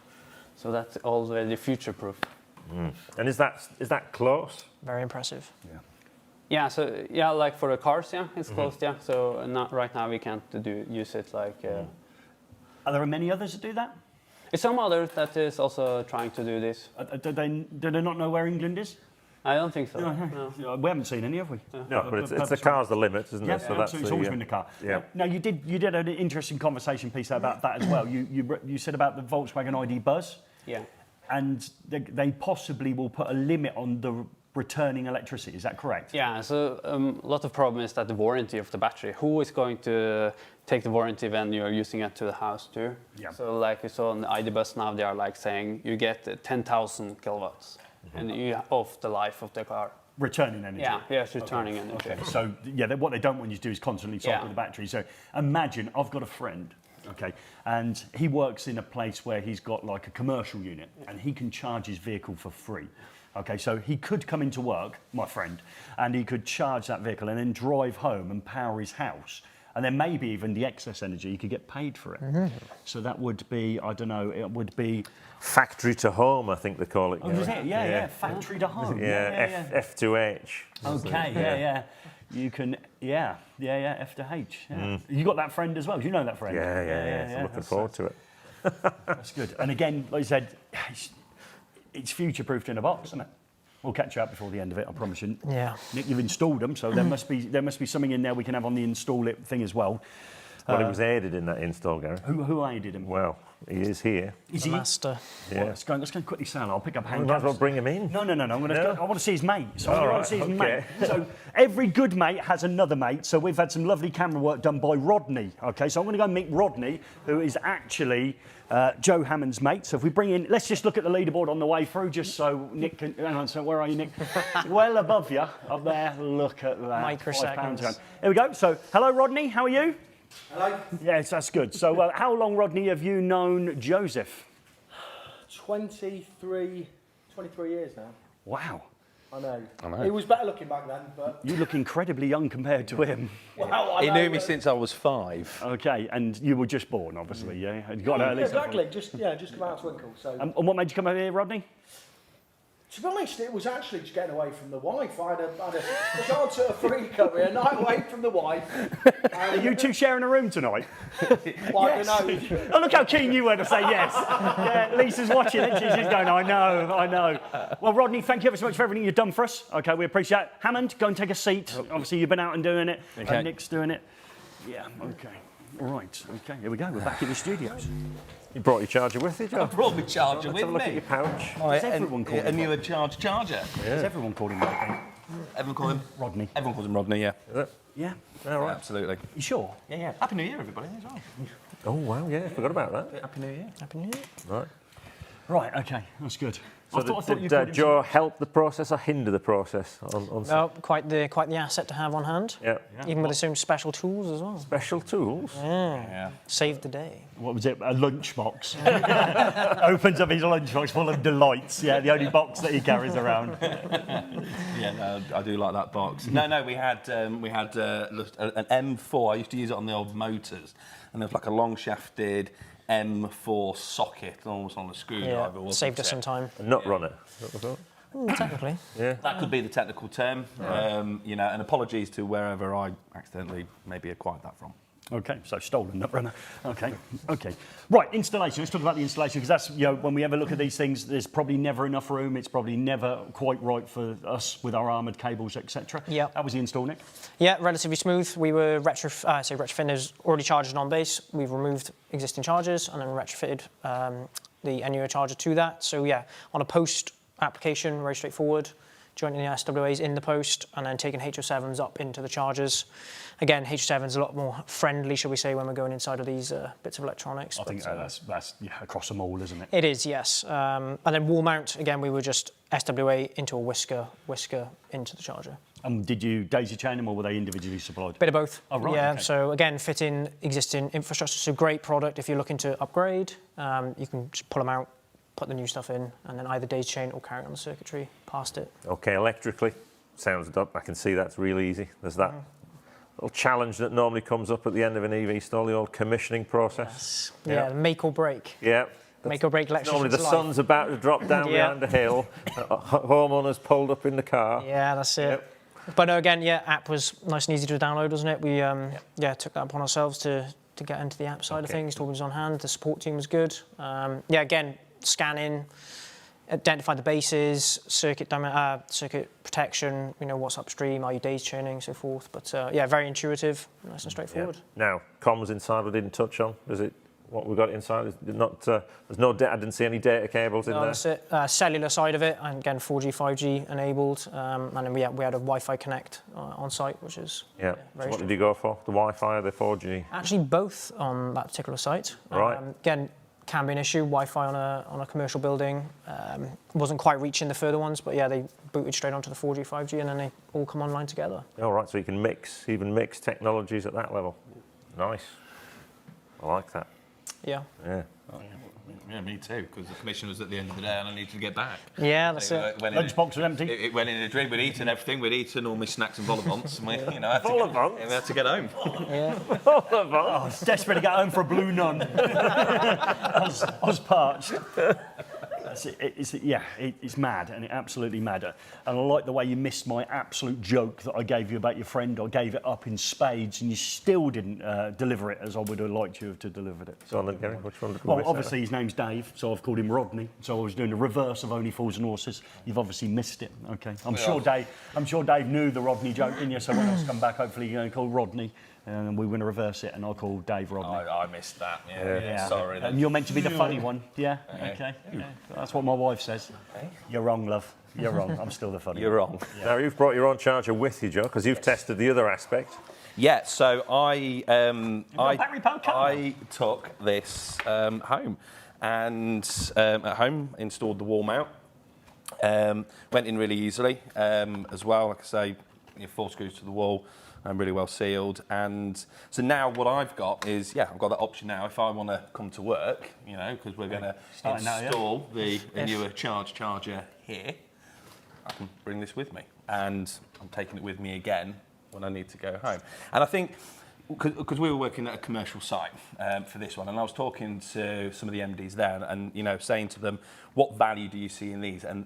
So that's already future-proof. And is that close? Very impressive. Yeah. Yeah. So like for the cars, it's closed. Yeah. So right now we can't use it like. Are there many others that do that? It's some others that is also trying to do this. Do they not know where England is? I don't think so. No. We haven't seen any, have we? No, but it's the car's the limit, isn't Yeah, it? So absolutely. It's always been the car. Yeah. Now, you did an interesting conversation piece about that as well. You said about the Volkswagen ID Buzz. Yeah. and they possibly will put a limit on the returning electricity. Is that correct? Yeah, so a lot of problem is that the warranty of the battery. Who is going to take the warranty when you're using it to the house too? Yeah. So like you saw on the ID bus now, they are like saying you get 10,000 kilowatts and you off the life of the car. Returning energy. Yeah, it's returning energy. Okay. So yeah, what they don't want you to do is constantly cycle the battery. So imagine I've got a friend, okay, and he works in a place where he's got like a commercial unit, and he can charge his vehicle for free. Okay, so he could come into work, my friend, and he could charge that vehicle and then drive home and power his house. And then maybe even the excess energy, he could get paid for it. So that would be, I don't know, it would be... Factory to home, I think they call it. Oh, is it? Yeah, factory to home. Yeah, F2H. Okay, yeah. You can, F to H. Yeah. You got that friend as well. Do you know that friend? Yeah. So looking forward to it. That's good. And again, like I said, it's future-proofed in a box, isn't it? We'll catch you up before the end of it, I promise you. Yeah. Nick, you've installed them, so there must be something in there we can have on the install it thing as well. Well, he was aided in that install, Gary. Who aided him? Well, he is here. Is The he? master. Yeah. Let's go quickly, Sal. I'll pick up We hand might as well cuffs. bring him in. No. I want to see his mate. So I All want right, to see his okay. mate. So every good mate has another mate. So we've had some lovely camera work done by Rodney. Okay, so I'm going to go meet Rodney, who is actually Joe Hammond's mate. So if we bring in, let's just look at the leaderboard on the way through, just so Nick can. Hang on, so where are you, Nick? Well above you, up there. Look at that. Microseconds. £5. Here we go. So hello, Rodney. How are you? Hello. Yes, that's good. So how long, Rodney, have you known Joseph? 23 years now. Wow. I know. He was better looking back then, but... You look incredibly young compared to him. Well, He knew me since I was 5. Okay, and you were just born, obviously, yeah? And you got an early Exactly, just come out to Winkle. So, and what made you come over here, Rodney? to be honest, it was actually just getting away from the wife. I had a chance at a freak up here, a night away from the wife. Are you two sharing a room tonight? Well, I don't know. Oh, look how keen you were to say yes. Yeah, Lisa's watching it. She's going, I know. Well, Rodney, thank you ever so much for everything you've done for us. Okay, we appreciate it. Hammond, go and take a seat. Obviously, you've been out and doing it. Okay. And Nick's doing it. Yeah, okay. All right, okay, here we go. We're back in the studios. You brought your charger with you, Joe? I brought my charger Let's have a with look at me. your pouch. Does everyone call A him newer charger. Does everyone call him Rodney? Everyone call him? Rodney. Everyone calls him Rodney, yeah. Is it? Yeah? All right. Absolutely. You sure? Yeah. Happy New Year, everybody, as well. Oh, wow, yeah, forgot about that. Happy New Year. Happy New Year. Right. Right, okay, that's good. So I thought you did called him Joe help the process or hinder the process? On Well, quite the asset to have on hand. yeah. Even with his own special tools as well. Special tools? Yeah. Saved the day. What was it? A lunchbox. Opens up his lunchbox full of delights. Yeah, the only box that he carries around. Yeah, no, I do like that box. No, we had an M4. I used to use it on the old motors, and there was like a long shafted M4 socket, almost on a screwdriver. Yeah, saved us some time. A nut runner. Technically. Yeah. That could be the technical term, and apologies to wherever I accidentally maybe acquired that from. Okay, so stolen nut runner. Okay. Right, installation. Let's talk about the installation because that's, when we ever look at these things, there's probably never enough room. It's probably never quite right for us with our armoured cables, etc. Yeah. That was the install, Nick. Yeah, relatively smooth. We were retrofitting. There's already chargers on base. We've removed existing chargers and then retrofitted the Enua charger to that. So yeah, on a post application, very straightforward. Joining the SWAs in the post and then taking HO7s up into the chargers. Again, HO7's a lot more friendly, shall we say, when we're going inside of these bits of electronics. I think that's across them all, isn't it? It is, yes. And then wall mount, again, we were just SWA into a whisker into the charger. And did you daisy chain them or were they individually supplied? Bit of both. Oh, right, Yeah, okay. so again, fit in existing infrastructure. So great product if you're looking to upgrade. You can just pull them out, put the new stuff in, and then either daisy chain or carry on the circuitry past it. Okay, electrically, sounds up. I can see that's real easy. There's that little challenge that normally comes up at the end of an EV install, the old commissioning process. Yeah, make or break. Yeah. Make or break electrician's Normally the life. sun's about to drop down Yeah. behind a hill, homeowners pulled up in the car. Yeah, that's it. Yep. But no, again, app was nice and easy to download, wasn't it? We took that upon ourselves to get into the app side of things. Torben was on hand. The support team was good. Again, scanning, identify the bases, circuit protection. What's upstream, are you daisy chaining, so forth. But very intuitive, nice and straightforward. Now, comms inside we didn't touch on. Is it what we've got inside? Is not, there's no, I didn't see any data cables in No, there. that's it. Cellular side of it, and again 4G, 5G enabled, and then we had a Wi-Fi Connect on site, which is Yeah. So very what did you go for? The Wi-Fi or the 4G? actually both on that particular site. Right. Again, can be an issue. Wi-Fi on a commercial building wasn't quite reaching the further ones, but yeah, they booted straight onto the 4G, 5G, and then they all come online together. All right, so you can even mix technologies at that level. Nice. I like that. Yeah. Yeah. Oh, yeah, me too, because the commission was at the end of the day and I needed to get back. Yeah, that's it. Lunchbox was empty. It went in a drink, we'd eaten everything, we'd eaten all my snacks and vol au vents, and we, had to Vol-au-vents? we had to get home. Yeah. I was desperate to get home for a blue nun. I was parched. It's mad, and it's absolutely mad. And I like the way you missed my absolute joke that I gave you about your friend. I gave it up in spades, and you still didn't deliver it as I would have liked you to have delivered it. So on then, Gary, which one did we Well, miss obviously his name's Dave, so I've called him Rodney. So I was doing the reverse of Only Fools and Horses. You've obviously missed it. Okay, I'm sure Dave knew the Rodney joke, didn't you? So when else come back, hopefully you're going to call Rodney, and we're going to reverse it, and I'll call Dave Rodney. I missed that, yeah. Sorry. And you're meant to be the funny one, yeah? Okay. Yeah. That's what my wife says. You're wrong, love. You're wrong. I'm still the funny You're one. wrong. there? Now, you've brought your own charger with you, Joe, because you've tested the other aspect. Yeah, so I battery powered car. I took this home, and at home installed the wall mount. Went in really easily as well. Like I say, 4 screws to the wall, really well sealed. And so now what I've got is, I've got that option now. If I want to come to work, because we're going to install the Enua charger here, I can bring this with me, and I'm taking it with me again when I need to go home. And I think, because we were working at a commercial site for this one, and I was talking to some of the MDs there, and saying to them, what value do you see in these? And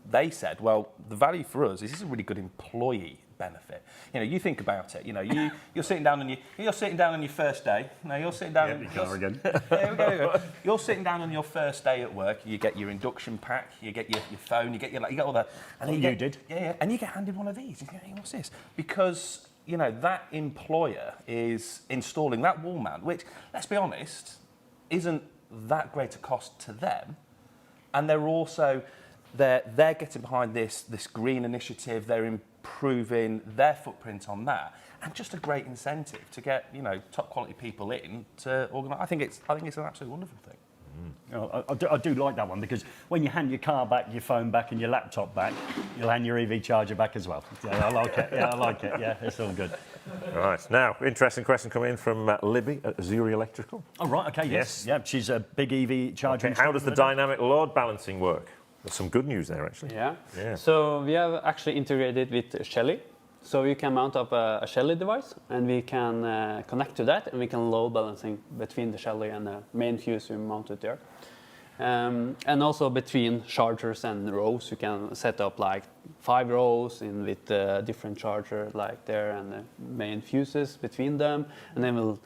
they said, well, the value for us is this is a really good employee benefit. You think about it. You're sitting down on your first day. No, you're sitting down. Yeah, car again. There we go. You're sitting down on your first day at work. You get your induction pack. You get your phone. You get all that. And then you did. Yeah. And you get handed one of these. You go, hey, what's this? Because that employer is installing that wall mount, which, let's be honest, isn't that great a cost to them, and they're also they're getting behind this green initiative. They're improving their footprint on that, and just a great incentive to get top quality people in to organise. I think it's an absolutely wonderful thing. I do like that one, because when you hand your car back, your phone back, and your laptop back, you'll hand your EV charger back as well. Yeah, I like it. Yeah, I like it. Yeah, it's all good. Right, now, interesting question coming in from Libby at Zuri Electrical. Oh, right, okay, yes. Yeah, she's a big EV charger. Okay, how does the dynamic load balancing work? There's some good news there, actually. Yeah. So we have actually integrated with Shelly. So you can mount up a Shelly device, and we can connect to that, and we can load balancing between the Shelly and the main fuse we mounted there. And also between chargers and rows, you can set up like 5 rows in with different charger like there, and the main fuses between them, and then we'll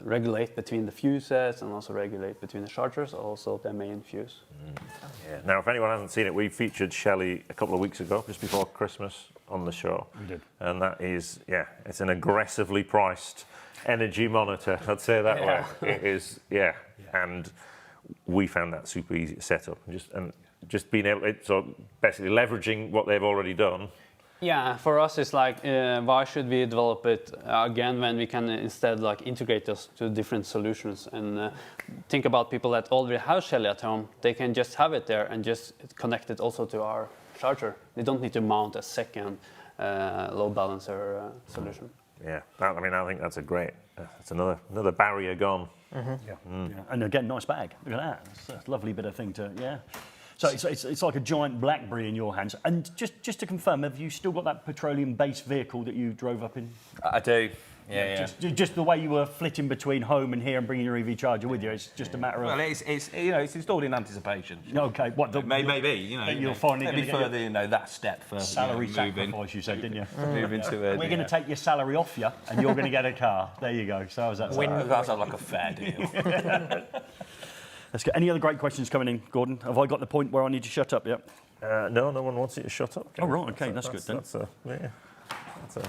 regulate between the fuses and also regulate between the chargers, also the main fuse. Yeah. Now, if anyone hasn't seen it, we featured Shelley a couple of weeks ago, just before Christmas, on the show. We did. And that is, it's an aggressively priced energy monitor, I'd say that way. It is, and we found that super easy to set up, and just being able to, so basically leveraging what they've already done. Yeah, for us it's like, why should we develop it again when we can instead like integrate those to different solutions, and think about people that already have Shelly at home. They can just have it there and just connect it also to our charger. They don't need to mount a second load balancer solution. Yeah, I think that's a great, that's another barrier gone. Yeah. And again, nice bag. Look at that. It's a lovely bit of thing to, So it's like a giant BlackBerry in your hands. And just to confirm, have you still got that petroleum-based vehicle that you drove up in? I do. Yeah. Just the way you were flitting between home and here and bringing your EV charger with you. It's just a matter of. Well, it's installed in anticipation. Okay. What? Maybe you're finally going to get further that step for salary sacrifice. You said, didn't you? Moving to We're going to take your salary off you, and you're going to get a car. There you go. So how's that? That sounds like a fair deal. Let's get any other great questions coming in, Gordon. Have I got the point where I need to shut up yet? No one wants you to shut up. Oh, right, okay, that's good then. So,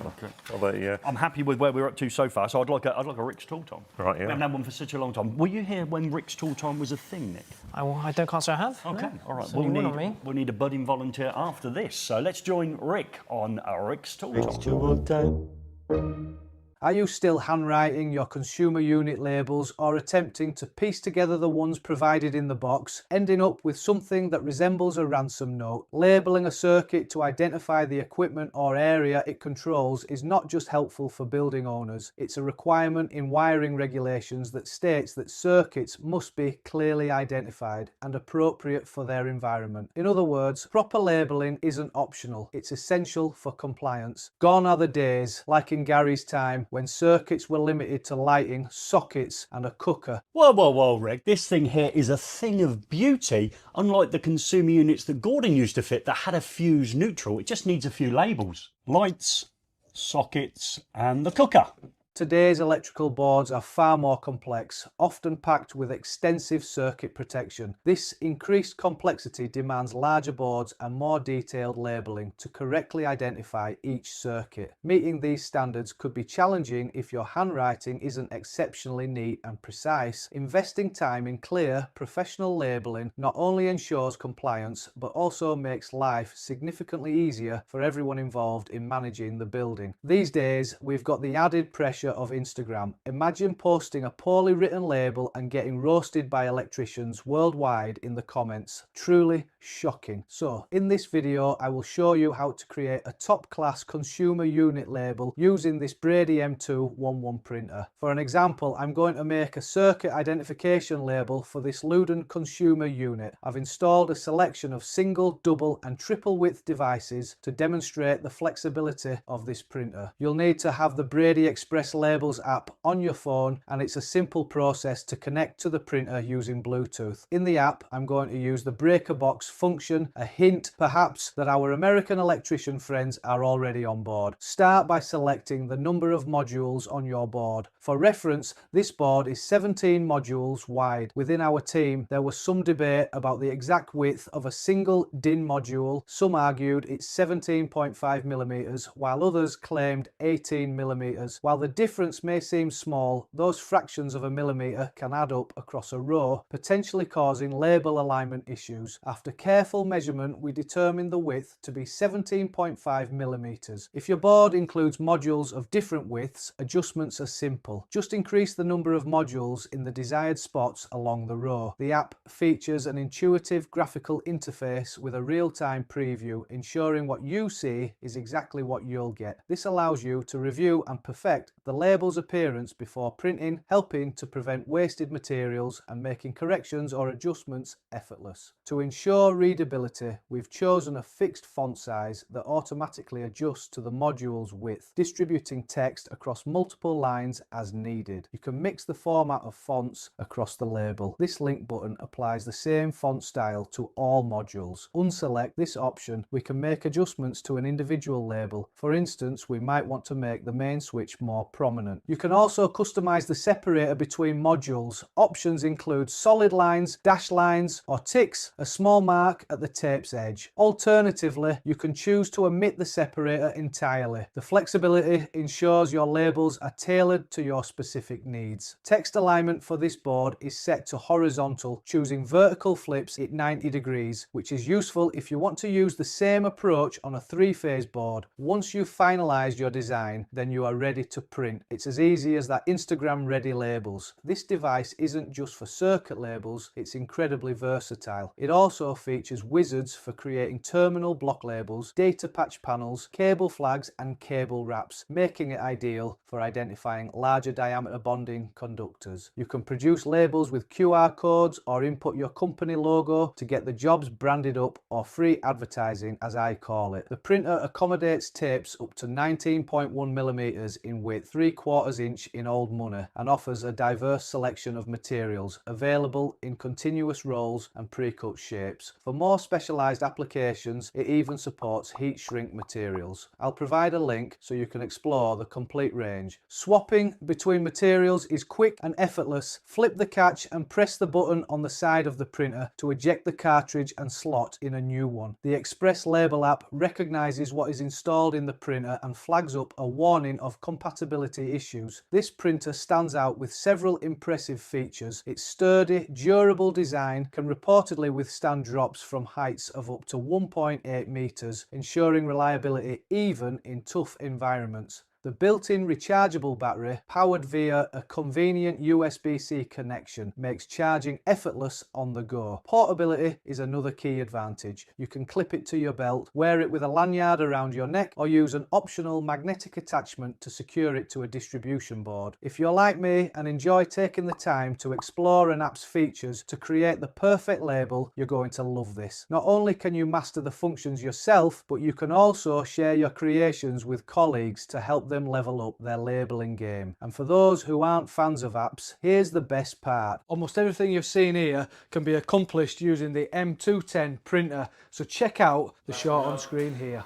well, I'm happy with where we're up to so far, so I'd like a Rick's Tool Time. Right, yeah. We haven't had one for such a long time. Were you here when Rick's Tool Time was a thing, Nick? Can't say I have. Okay, no. all right. So you won on me. We'll need a budding volunteer after this. So let's join Rick on Rick's Tool Time. Rick's Tool Time. Are you still handwriting your consumer unit labels or attempting to piece together the ones provided in the box, ending up with something that resembles a ransom note? Labelling a circuit to identify the equipment or area it controls is not just helpful for building owners, it's a requirement in wiring regulations that states that circuits must be clearly identified and appropriate for their environment. In other words, proper labelling isn't optional, it's essential for compliance. Gone are the days, like in Gary's time, when circuits were limited to lighting, sockets and a cooker. Whoa, Rick. This thing here is a thing of beauty, unlike the consumer units that Gordon used to fit that had a fuse neutral. It just needs a few labels. Lights, sockets and the cooker. Today's electrical boards are far more complex, often packed with extensive circuit protection. This increased complexity demands larger boards and more detailed labelling to correctly identify each circuit. Meeting these standards could be challenging if your handwriting isn't exceptionally neat and precise. Investing time in clear, professional labelling not only ensures compliance, but also makes life significantly easier for everyone involved in managing the building. These days, we've got the added pressure of Instagram. Imagine posting a poorly written label and getting roasted by electricians worldwide in the comments. Truly shocking. So in this video I will show you how to create a top-class consumer unit label using this Brady M211 printer. For an example, I'm going to make a circuit identification label for this Luden consumer unit. I've installed a selection of single, double and triple width devices to demonstrate the flexibility of this printer. You'll need to have the Brady Express Labels app on your phone, and it's a simple process to connect to the printer using Bluetooth. In the app, I'm going to use the breaker box function, a hint perhaps that our American electrician friends are already on board. Start by selecting the number of modules on your board. For reference, this board is 17 modules wide. Within our team, there was some debate about the exact width of a single DIN module. Some argued it's 17.5 millimeters, while others claimed 18 millimeters. While the difference may seem small, those fractions of a millimeter can add up across a row, potentially causing label alignment issues. After careful measurement, we determined the width to be 17.5 millimeters. If your board includes modules of different widths, adjustments are simple. Just increase the number of modules in the desired spots along the row. The app features an intuitive graphical interface with a real-time preview, ensuring what you see is exactly what you'll get. This allows you to review and perfect the label's appearance before printing, helping to prevent wasted materials and making corrections or adjustments effortless. To ensure readability, we've chosen a fixed font size that automatically adjusts to the module's width, distributing text across multiple lines as needed. You can mix the format of fonts across the label. This link button applies the same font style to all modules. Unselect this option, we can make adjustments to an individual label. For instance, we might want to make the main switch more prominent. You can also customize the separator between modules. Options include solid lines, dash lines, or ticks, a small mark at the tape's edge. Alternatively, you can choose to omit the separator entirely. The flexibility ensures your labels are tailored to your specific needs. Text alignment for this board is set to horizontal, choosing vertical flips at 90 degrees, which is useful if you want to use the same approach on a three-phase board. Once you've finalized your design, then you are ready to print. It's as easy as that Instagram ready labels. This device isn't just for circuit labels, it's incredibly versatile. It also features wizards for creating terminal block labels, data patch panels, cable flags and cable wraps, making it ideal for identifying larger diameter bonding conductors. You can produce labels with QR codes or input your company logo to get the jobs branded up, or free advertising as I call it. The printer accommodates tapes up to 19.1 millimeters in width, 3/4 inch in old money and offers a diverse selection of materials available in continuous rolls and pre-cut shapes. For more specialised applications, it even supports heat shrink materials. I'll provide a link so you can explore the complete range. Swapping between materials is quick and effortless. Flip the catch and press the button on the side of the printer to eject the cartridge and slot in a new one. The Express Label app recognises what is installed in the printer and flags up a warning of compatibility issues. This printer stands out with several impressive features. Its sturdy, durable design can reportedly withstand drops from heights of up to 1.8 metres, ensuring reliability even in tough environments. The built-in rechargeable battery, powered via a convenient USB-C connection, makes charging effortless on the go. Portability is another key advantage. You can clip it to your belt, wear it with a lanyard around your neck, or use an optional magnetic attachment to secure it to a distribution board. If you're like me and enjoy taking the time to explore an app's features to create the perfect label, you're going to love this. Not only can you master the functions yourself, but you can also share your creations with colleagues to help them level up their labelling game. And for those who aren't fans of apps, here's the best part. Almost everything you've seen here can be accomplished using the M210 printer, so check out the shot on screen here.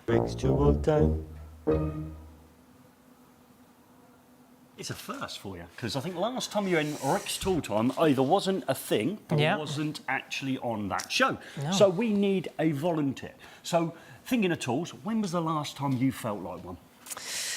It's a first for you, because I think last time you were in Rick's Tool Time either wasn't a thing or wasn't actually on that show. No. So we need a volunteer. So thinking of tools, when was the last time you felt like one?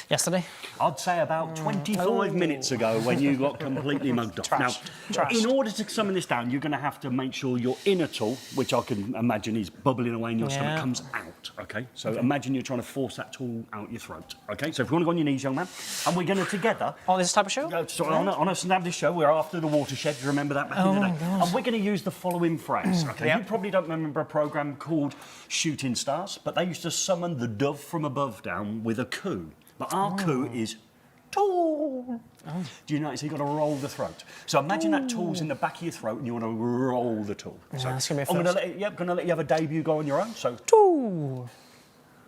Yesterday. I'd say about 25 minutes ago when you got completely mugged off. Now, in order to summon this down, you're going to have to make sure your inner tool, which I can imagine is bubbling away in your stomach, comes out, OK? So imagine you're trying to force that tool out your throat, OK? So if you want to go on your knees, young man, and we're going to together... On this type of show? On a established show, we're after the watershed, do you remember that back in the day? And we're going to use the following phrase, OK? You probably don't remember a programme called Shooting Stars, but they used to summon the dove from above down with a coo. But our coo is tool. Do you notice you've got to roll the throat? So imagine that tool's in the back of your throat and you want to roll the tool. Yeah, so that's going to be a I'm first. going to let you have a debut go on your own. So Tool.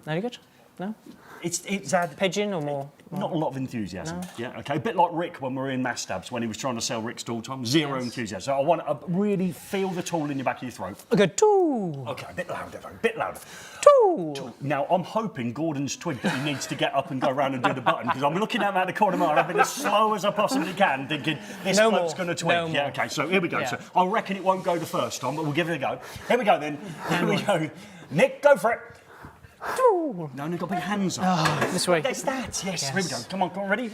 Any good? No? It's had Pigeon or more? not a lot of enthusiasm. Yeah, okay. A bit like Rick when we were in Mastabs when he was trying to sell Rick's tool time. Zero enthusiasm. So I want to really feel the tool in your back of your throat. A good tool. Okay, a bit louder, though. A bit louder. Tool. Now, I'm hoping Gordon's twigged that he needs to get up and go around and do the button, because I'm looking at him out the corner of my eye, I've been as slow as I possibly can, thinking, this bloke's going to twig. No more. Okay, so here we go. Yeah. So I reckon it won't go the first time, but we'll give it a go. Here we go, then. Here we go. Nick, go for it. Tool. No, you've got to put your hands up. Oh, this way. That's that. Yes, here we go. Yes. Come on, ready?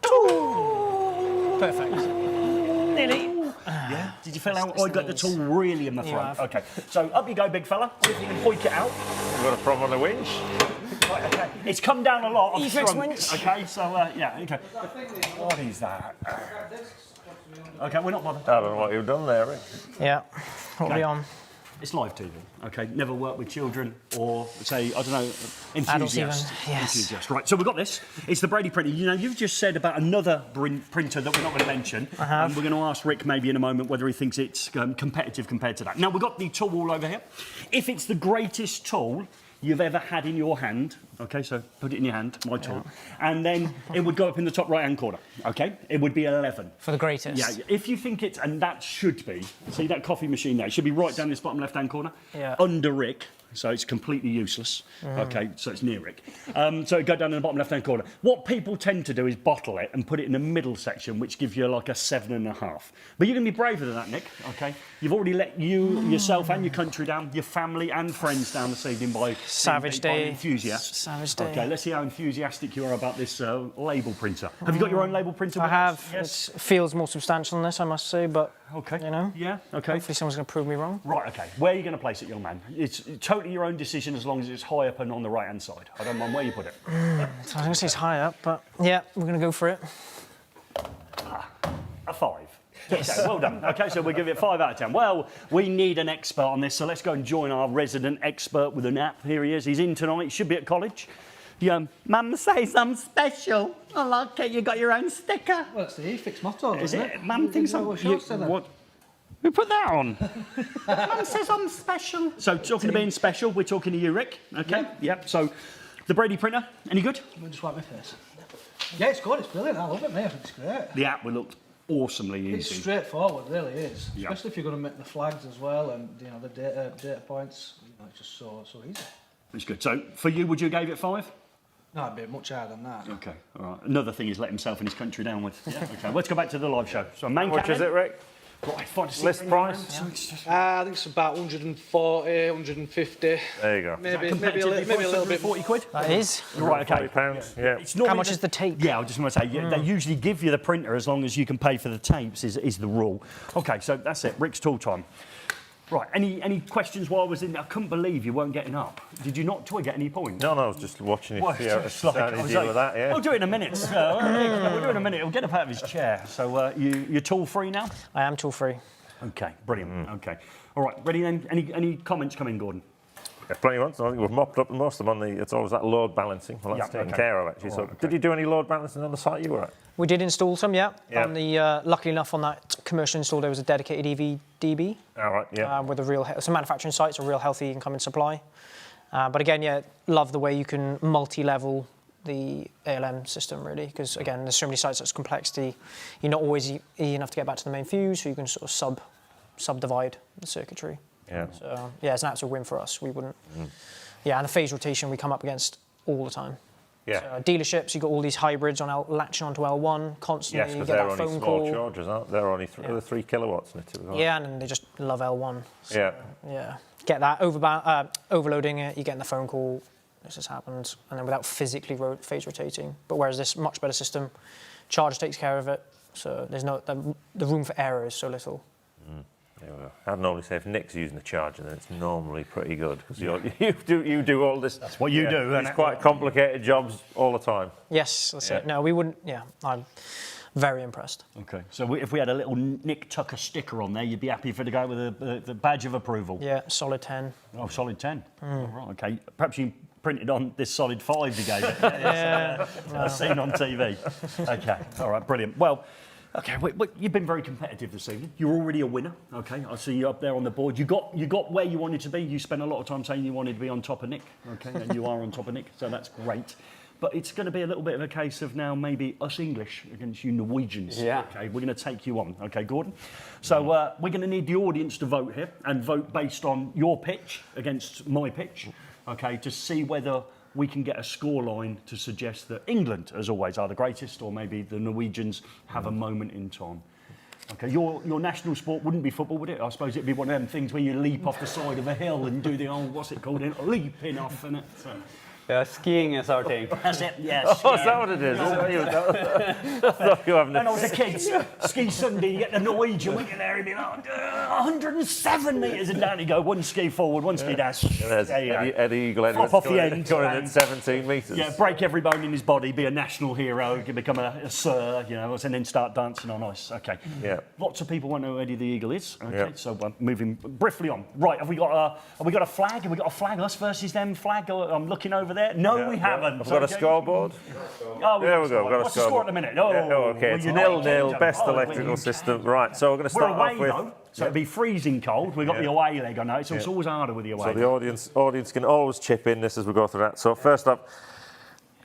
Tool. Perfect. Nearly. Yeah? Did you feel how I got the knees. tool really in the You front? have. Okay, so up you go, big fella. See if you can hoik it out. You've got a problem on the winch? Right, okay. It's come down a lot. I've eFIXX shrunk. winch. Okay, so, yeah, okay. What is that? Okay, we're not bothered. I don't know what you've done there, Rick. Yeah. What are we on? It's live TV, okay? Never worked with children or, say, I don't know, Adults enthusiasts. even, yes. Enthusiasts. Right, so we've got this. It's the Brady printer. You know, you've just said about another printer that we're not going to mention. I have. And we're going to ask Rick maybe in a moment whether he thinks it's competitive compared to that. Now, we've got the Tooooool over here. If it's the greatest tool you've ever had in your hand, okay, so put it in your hand, my tool, and then it would go up in the top right-hand corner, okay? It would be 11. For the greatest. Yeah, if you think it's, and that should be, see that coffee machine there, it should be right down this bottom left-hand corner, under Rick, so it's completely useless, okay, so it's near Rick. So it go down in the bottom left-hand corner. What people tend to do is bottle it and put it in the middle section, which gives you like a 7.5. But you're going to be braver than that, Nick, okay? You've already let yourself and your country down, your family and friends down this evening by Savage being Day. an enthusiast. Savage Day. Okay, let's see how enthusiastic you are about this label printer. Have you got your own label printer? I with have. us? Yes. It feels more substantial than this, I must say, but, Okay. you know. Yeah, okay. Hopefully someone's going to prove me wrong. Right, okay. Where are you going to place it, young man? It's totally your own decision as long as it's high up and on the right-hand side. I don't mind where you put it. So I was going to say it's high up, but yeah, we're going to go for it. A 5. Yes. Okay, well done. Okay, so we'll give it 5 out of 10. Well, we need an expert on this, so let's go and join our resident expert with an app. Here he is. He's in tonight. He should be at college. Mum says I'm special. I like it. You got your own sticker. Well, it's the eFIXX motto, Is isn't it? Mum thinks I'm... What? Who put that on? Mum says I'm special. So, talking to being special, we're talking to you, Rick. Okay? Yep. So, the Brady printer, any good? Let me just wipe my face. Yeah, it's good. It's brilliant. I love it, mate. I think it's great. The app will look awesomely easy. It's straightforward, really is. Yeah. Especially if you're going to make the flags as well, and the data points. It's just so easy. It's good. So for you, would you give it 5? No, it'd be much higher than that. Okay, all right. Another thing is let himself and his country down with. Yeah. Okay, let's go back to the live show. So main Which is it, Rick? Right, 5 to 6. List price? I think it's about 140, 150. There you go. Maybe a little bit. 40 quid? That is. Right, okay. £40, yeah. It's How normally much is the tape? Yeah, I just want to say, they usually give you the printer as long as you can pay for the tapes is the rule. Okay, so that's it. Rick's tool time. Right, any questions while I was in there? I couldn't believe you weren't getting up. Did you not get any points? No, I was just watching you. Well, Yeah, it's like- I was deal like, with that, yeah. We'll do it in a minute. We'll do it in a minute. He'll get up out of his chair. So you're tool free now? I am tool free. Okay, brilliant. Okay. All right, ready then? Any comments coming, Gordon? Yeah, plenty of ones. I think we've mopped up most of them on the. It's always that load balancing. Well, that's taken care of actually. So, did you do any load balancing on the site you were at? We did install some, yeah. Yeah. On the luckily enough, on that commercial install, there was a dedicated EV DB. All right, yeah. With a real, some manufacturing sites, a real healthy incoming supply. But again, yeah, love the way you can multi-level the ALM system really, because again, there's so many sites that's complexity. You're not always easy enough to get back to the main fuse, so you can sort of subdivide the circuitry. Yeah. So yeah, it's an absolute win for us. We wouldn't. Yeah, and the phase rotation we come up against all the time. Yeah. So, dealerships, you've got all these hybrids on latching onto L1 constantly. Yes, you because get they're that only phone small call. chargers, aren't they? They're only 3 kilowatts in it. Yeah, and they just love L1. So, Yeah. Yeah. Get that overloading it. You get the phone call. This has happened, and then without physically phase rotating. But whereas this much better system, charge takes care of it. So there's no the room for error is so little. There we go. I'd normally say if Nick's using the charger, then it's normally pretty good because you do all this. That's what you do. It's quite complicated jobs all the time. Yes, that's Yeah. it. No, we wouldn't. Yeah, I'm very impressed. Okay, so if we had a little Nick Tucker sticker on there, you'd be happy for to go with the badge of approval. Yeah, solid 10. Oh, solid 10. Oh, right, okay. Perhaps you printed on this solid 5 you gave it. I've seen on TV. Okay, all right, brilliant. Well, okay, you've been very competitive this evening. You're already a winner. Okay, I see you up there on the board. You got where you wanted to be. You spent a lot of time saying you wanted to be on top of Nick. Okay, and you are on top of Nick, so that's great. But it's going to be a little bit of a case of now maybe us English against you Norwegians. Yeah. Okay, we're going to take you on. Okay, Gordon. So we're going to need the audience to vote here and vote based on your pitch against my pitch. Okay, to see whether we can get a scoreline to suggest that England, as always, are the greatest, or maybe the Norwegians have a moment in time. Okay, your national sport wouldn't be football, would it? I suppose it'd be one of them things where you leap off the side of a hill and do the old, what's it called, leaping off, innit? So. Yeah, skiing is our thing. That's it, yes. Oh, is that what it is? I thought you were having When I was a kid, ski Sunday, you get the Norwegian, we get there, he'd be like, 107 metres, and down you go, one ski forward, one ski down. There's There you go. Eddie Eagle Edwards Off the end. going at 17 metres. Yeah, break every bone in his body, be a national hero, become a sir, you know, and then start dancing on ice. Okay. Yeah. Lots of people won't know who Eddie the Eagle is. Okay, Yeah. so moving briefly on. Right, have we got a flag? Have we got a flag? Us versus them flag? I'm looking over there. No, Yeah, we yeah. haven't. I've got a scoreboard. Oh, There we go. We've got a What's the score at the minute? Oh, okay. It's 0-0, best electrical system. Right, so we're going to We're start away off with. though, so it'd be freezing cold. We've got the away leg. I know it's always harder with the away. So the audience can always chip in this as we go through that. So first up,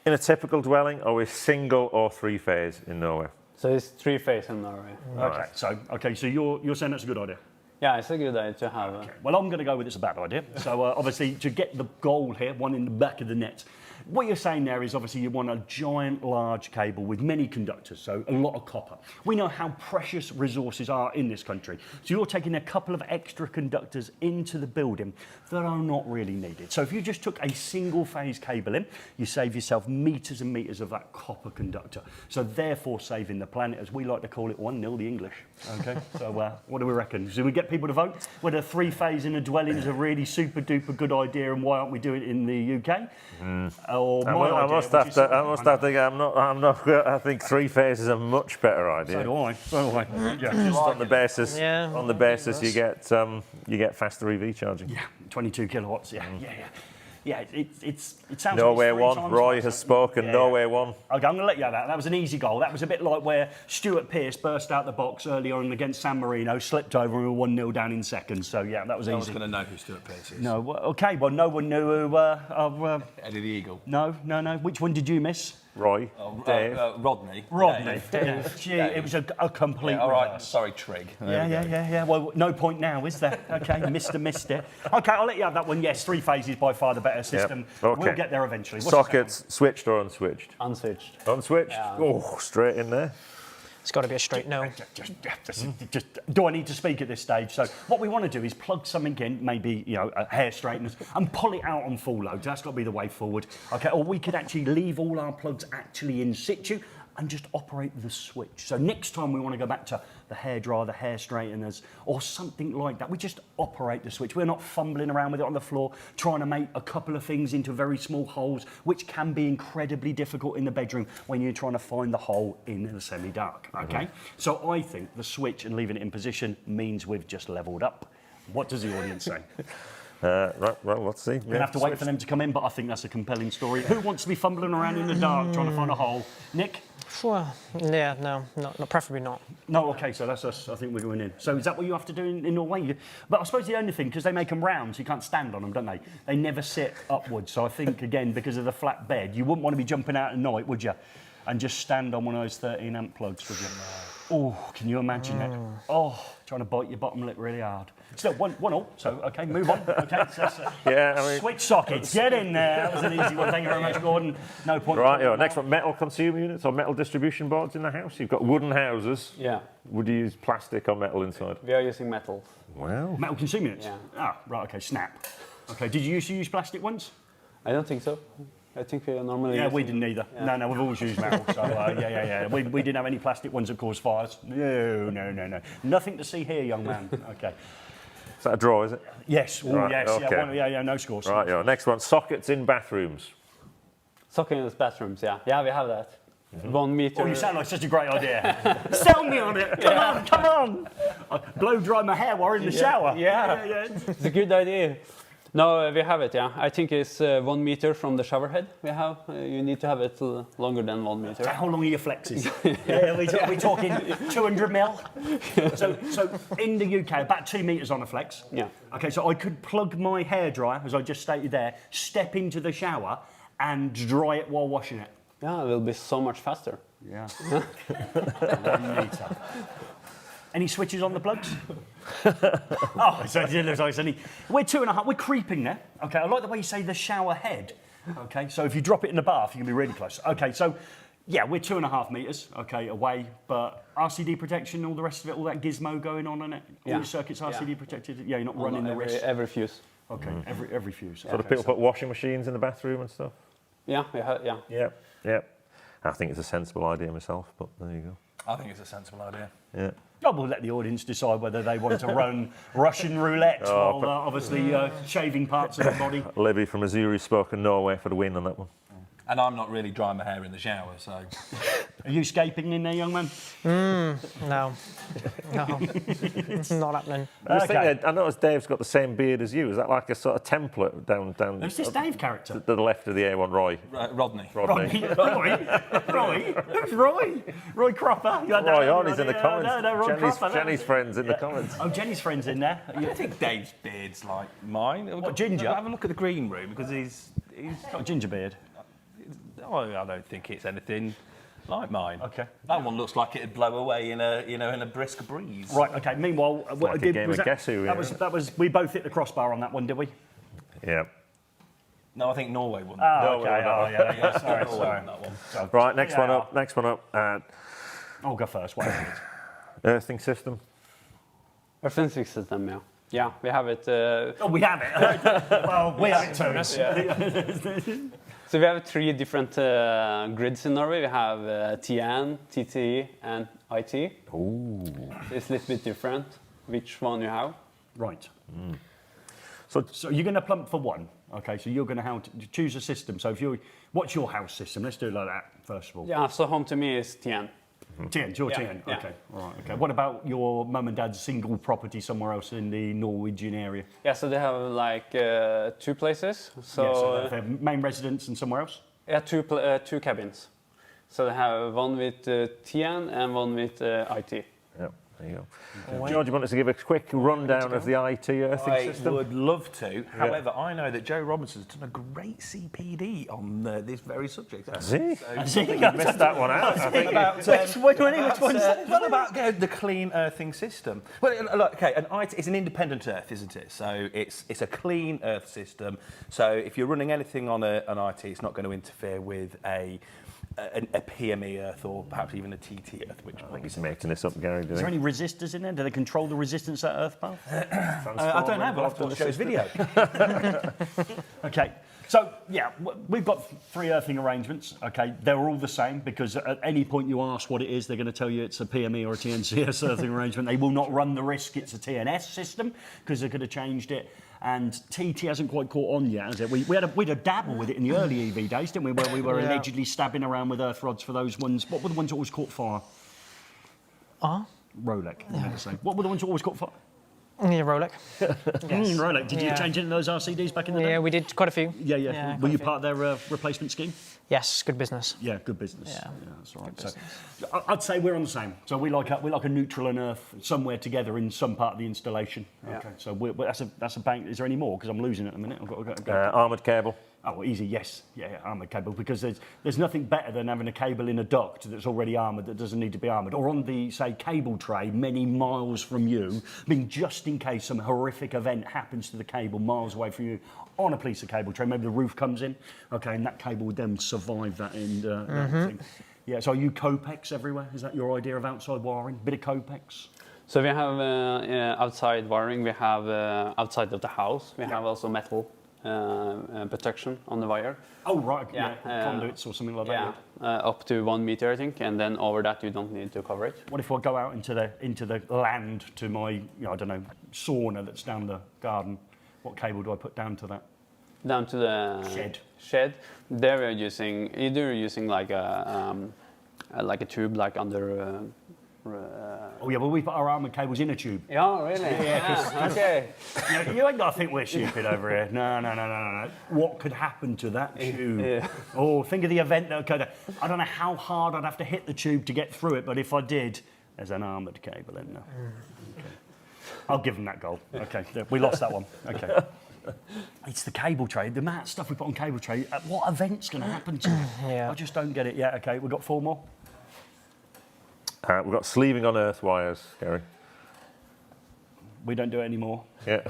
in a typical dwelling, are we single or 3-phase in Norway? So it's 3-phase in Norway. Okay, so you're saying that's a good idea. Yeah, it's a good idea to have. Well, I'm going to go with it's a bad idea. So obviously, to get the goal here, one in the back of the net. What you're saying there is obviously you want a giant, large cable with many conductors, so a lot of copper. We know how precious resources are in this country. So you're taking a couple of extra conductors into the building that are not really needed. So if you just took a single phase cable in, you save yourself metres and metres of that copper conductor. So therefore saving the planet, as we like to call it, 1-0 the English. Okay, so what do we reckon? Should we get people to vote whether 3-phase in a dwelling is a really super duper good idea and why aren't we doing it in the UK? I must have to. I'm not. I think 3-phase is a much better idea. So do I. Yeah. Just on the basis. Yeah. On the basis you get faster EV charging. Yeah, 22 kilowatts. Yeah. It sounds. Norway like it's 3 won. times Roy faster. has spoken. Yeah. Norway won. Okay, I'm going to let you have that. That was an easy goal. That was a bit like where Stuart Pearce burst out the box early on against San Marino, slipped over, and we were 1-0 down in seconds. So yeah, that was No one's easy. going to know who Stuart Pearce is. No, okay. Well, no one knew who. Eddie the Eagle. No. Which one did you miss? Roy, Dave. Rodney. Rodney. Dave. Gee, it was a complete Yeah, all right, reverse. sorry, Trig. Yeah. Well, no point now, is there? Okay, missed it. Okay, I'll let you have that one. Yes, 3 phases by far the better system. Okay. We'll get there eventually. What's Sockets, switched or unswitched? Unswitched. Unswitched? Yeah. Oh, straight in there. It's got to be a straight no. just, do I need to speak at this stage? So what we want to do is plug something in, maybe hair straighteners, and pull it out on full load. That's got to be the way forward. Okay, or we could actually leave all our plugs actually in situ and just operate the switch. So next time we want to go back to the hairdryer, the hair straighteners, or something like that, we just operate the switch. We're not fumbling around with it on the floor, trying to make a couple of things into very small holes, which can be incredibly difficult in the bedroom when you're trying to find the hole in the semi-dark, okay? So I think the switch and leaving it in position means we've just leveled up. What does the audience say? Right, well, let's see. We're going to have to wait for them to come in, but I think that's a compelling story. Who wants to be fumbling around in the dark trying to find a hole? Nick? Well, yeah, no, preferably not. No, okay, so that's us. I think we're going in. So is that what you have to do in Norway? But I suppose the only thing, because they make them round, so you can't stand on them, don't they? They never sit upwards. So I think, again, because of the flat bed, you wouldn't want to be jumping out at night, would you? And just stand on one of those 13 amp plugs, would you? Oh, can you imagine that? Oh, trying to bite your bottom lip really hard. Still, one all, so, okay, move on. Okay, so switch sockets, get in there. That was an easy one. Thank you very much, Gordon. No point. Right, next one, metal consumer units or metal distribution boards in the house. You've got wooden houses. Yeah, Would you use plastic or metal inside? we are using metal. Well, Metal consumer units? Yeah. Ah, right, okay, snap. Okay, did you used to use plastic ones? I don't think so. I think we are normally. Yeah, we using- didn't either. Yeah. No, we've always used metal. So, yeah. We didn't have any plastic ones that caused fires. No. Nothing to see here, young man. Okay. is that a draw, is it? Yes, Right, yes, okay. yeah, no scores. Right, next one, sockets in bathrooms. Socket in the bathrooms, yeah. Yeah, we have that. 1 meter. Oh, you sound like such a great idea. Sell me on it. Come on. Blow dry my hair while we're in the shower. Yeah. Yeah. It's a good idea. No, we have it, yeah. I think it's 1 meter from the shower head we have. You need to have it longer than 1 meter. How long are your flexes? We're talking 200 mil. So in the UK, about 2 meters on a flex. Yeah. Okay, so I could plug my hairdryer, as I just stated there, step into the shower and dry it while washing it. Yeah, it will be so much faster. Yeah. 1 meter. Any switches on the plugs? Oh, so it looks like it's only... We're 2.5, we're creeping there. Okay, I like the way you say the shower head. Okay, so if you drop it in the bath, you can be really close. Okay, so, yeah, we're 2.5 meters, okay, away, but RCD protection, all the rest of it, all that gizmo going on in it, all Yeah. your circuits RCD protected, yeah, you're not running the risk. Every fuse. Okay, every fuse. So do people put washing machines in the bathroom and stuff? Yeah, we have, yeah. Yeah. I think it's a sensible idea myself, but there you go. I think it's a sensible idea. Yeah. Oh, we'll let the audience decide whether they want to run Russian roulette while obviously shaving parts of the body. Libby from Missouri spoken Norway for the win on that one. And I'm not really drying my hair in the shower, so... Are you escaping in there, young man? No, it's not happening. I noticed Dave's got the same beard as you. Is that like a sort of template down Who's this Dave character? to the left of the A1 Roy? Rodney. Rodney. Roy? Who's Roy? Roy Cropper? You had that Roy earlier, Aune is in the yeah, comments. No, Roy Cropper. Jenny's friends in the comments. Oh, Jenny's friend's in there. I think Dave's beard's like mine. What, ginger? Have a look at the green room, because he's got a ginger beard. Oh, I don't think it's anything like mine. Okay. That one looks like it'd blow away in a brisk breeze. Right. Okay. Meanwhile, what like a game of Guess Who, yeah. That was. We both hit the crossbar on that one, did we? Yeah. No, I think Norway won. Oh, okay. Oh, yeah. Sorry. Norway won that one. So, Right, next one yeah. up. Next one up. I'll go first. Whatever it is. Earthing system. Our fencing system, yeah. Yeah, we have it. Oh, we have it. Well, we have it too. So we have 3 different grids in Norway. We have TN, TTE, and IT. Ooh. It's a little bit different which one you have. Right. So So you're going to plump for one. Okay. So you're going to choose a system. So what's your house system? Let's do it like that first of all. Yeah, so home to me is TN. TN, it's your Yeah, TN. yeah. Okay. All right. Okay. What about your mum and dad's single property somewhere else in the Norwegian area? Yeah, so they have like 2 places. So, they have main residence and somewhere else. yeah, 2 cabins. So they have one with TN and one with IT. yeah. There you go. George, you want us to give a quick rundown of the IT earthing system? I would love to. However, I know that Joe Robinson's done a great CPD on this very subject. Has he? So, You missed that one out. I think. About the clean earthing system. Well, look, okay, it's an independent earth, isn't it? So it's a clean earth system. So if you're running anything on an IT, it's not going to interfere with a PME earth or perhaps even a TT earth, which I think he's making this up, Gary. Is there any resistors in there? Do they control the resistance at earth path? I don't know, but I'll have to watch Joe's video. Okay. So, yeah, we've got 3 earthing arrangements, okay? They're all the same because at any point you ask what it is, they're going to tell you it's a PME or a TNCS earthing arrangement. They will not run the risk it's a TNS system because they could have changed it. And TT hasn't quite caught on yet, has it? We had a dabble with it in the early EV days, didn't we, where we were allegedly stabbing around with earth rods for those ones. What were the ones that always caught fire? Rolex, I'm going to say. What were the ones that always caught fire? Yeah, Rolex. Rolex. Did you change into those RCDs back in the day? Yeah, we did quite a few. Yeah. Were you part of their replacement scheme? Yes, good business. Yeah, good business. Yeah, that's all right. So, I'd say we're on the same. So we like a neutral and earth somewhere together in some part of the installation. Yeah. Okay. So that's a bank. Is there any more? Because I'm losing at the minute. I've got to go. Armoured cable. Oh, easy, yes. Yeah, armoured cable, because there's nothing better than having a cable in a duct that's already armoured that doesn't need to be armoured, or on the, say, cable tray many miles from you, being just in case some horrific event happens to the cable miles away from you on a piece of cable tray. Maybe the roof comes in, okay, and that cable would then survive that that thing. Yeah, so are you Copex everywhere? Is that your idea of outside wiring? Bit of Copex? So we have outside wiring, we have outside of the house, we have also metal protection on the wire. Oh, right, conduits or something like that. Yeah, up to 1 meter, I think, and then over that you don't need to cover it. What if I go out into the land to my, I don't know, sauna that's down the garden? What cable do I put down to that? Down to the shed. There we're using like a tube, like under. Oh yeah, well we put our armoured cables in a tube. Yeah, really? Yeah, okay. You ain't got to think we're stupid over here. No. What could happen to that tube? Yeah. Oh, think of the event that could. I don't know how hard I'd have to hit the tube to get through it, but if I did, there's an armoured cable in there. Okay. I'll give them that goal. Okay, we lost that one. Okay. It's the cable tray. The amount of stuff we put on cable tray. What event's going to happen to it? Yeah. I just don't get it. Yeah. Okay, we've got 4 more. We've got sleeving on earth wires, Gary. We don't do it anymore. Yeah.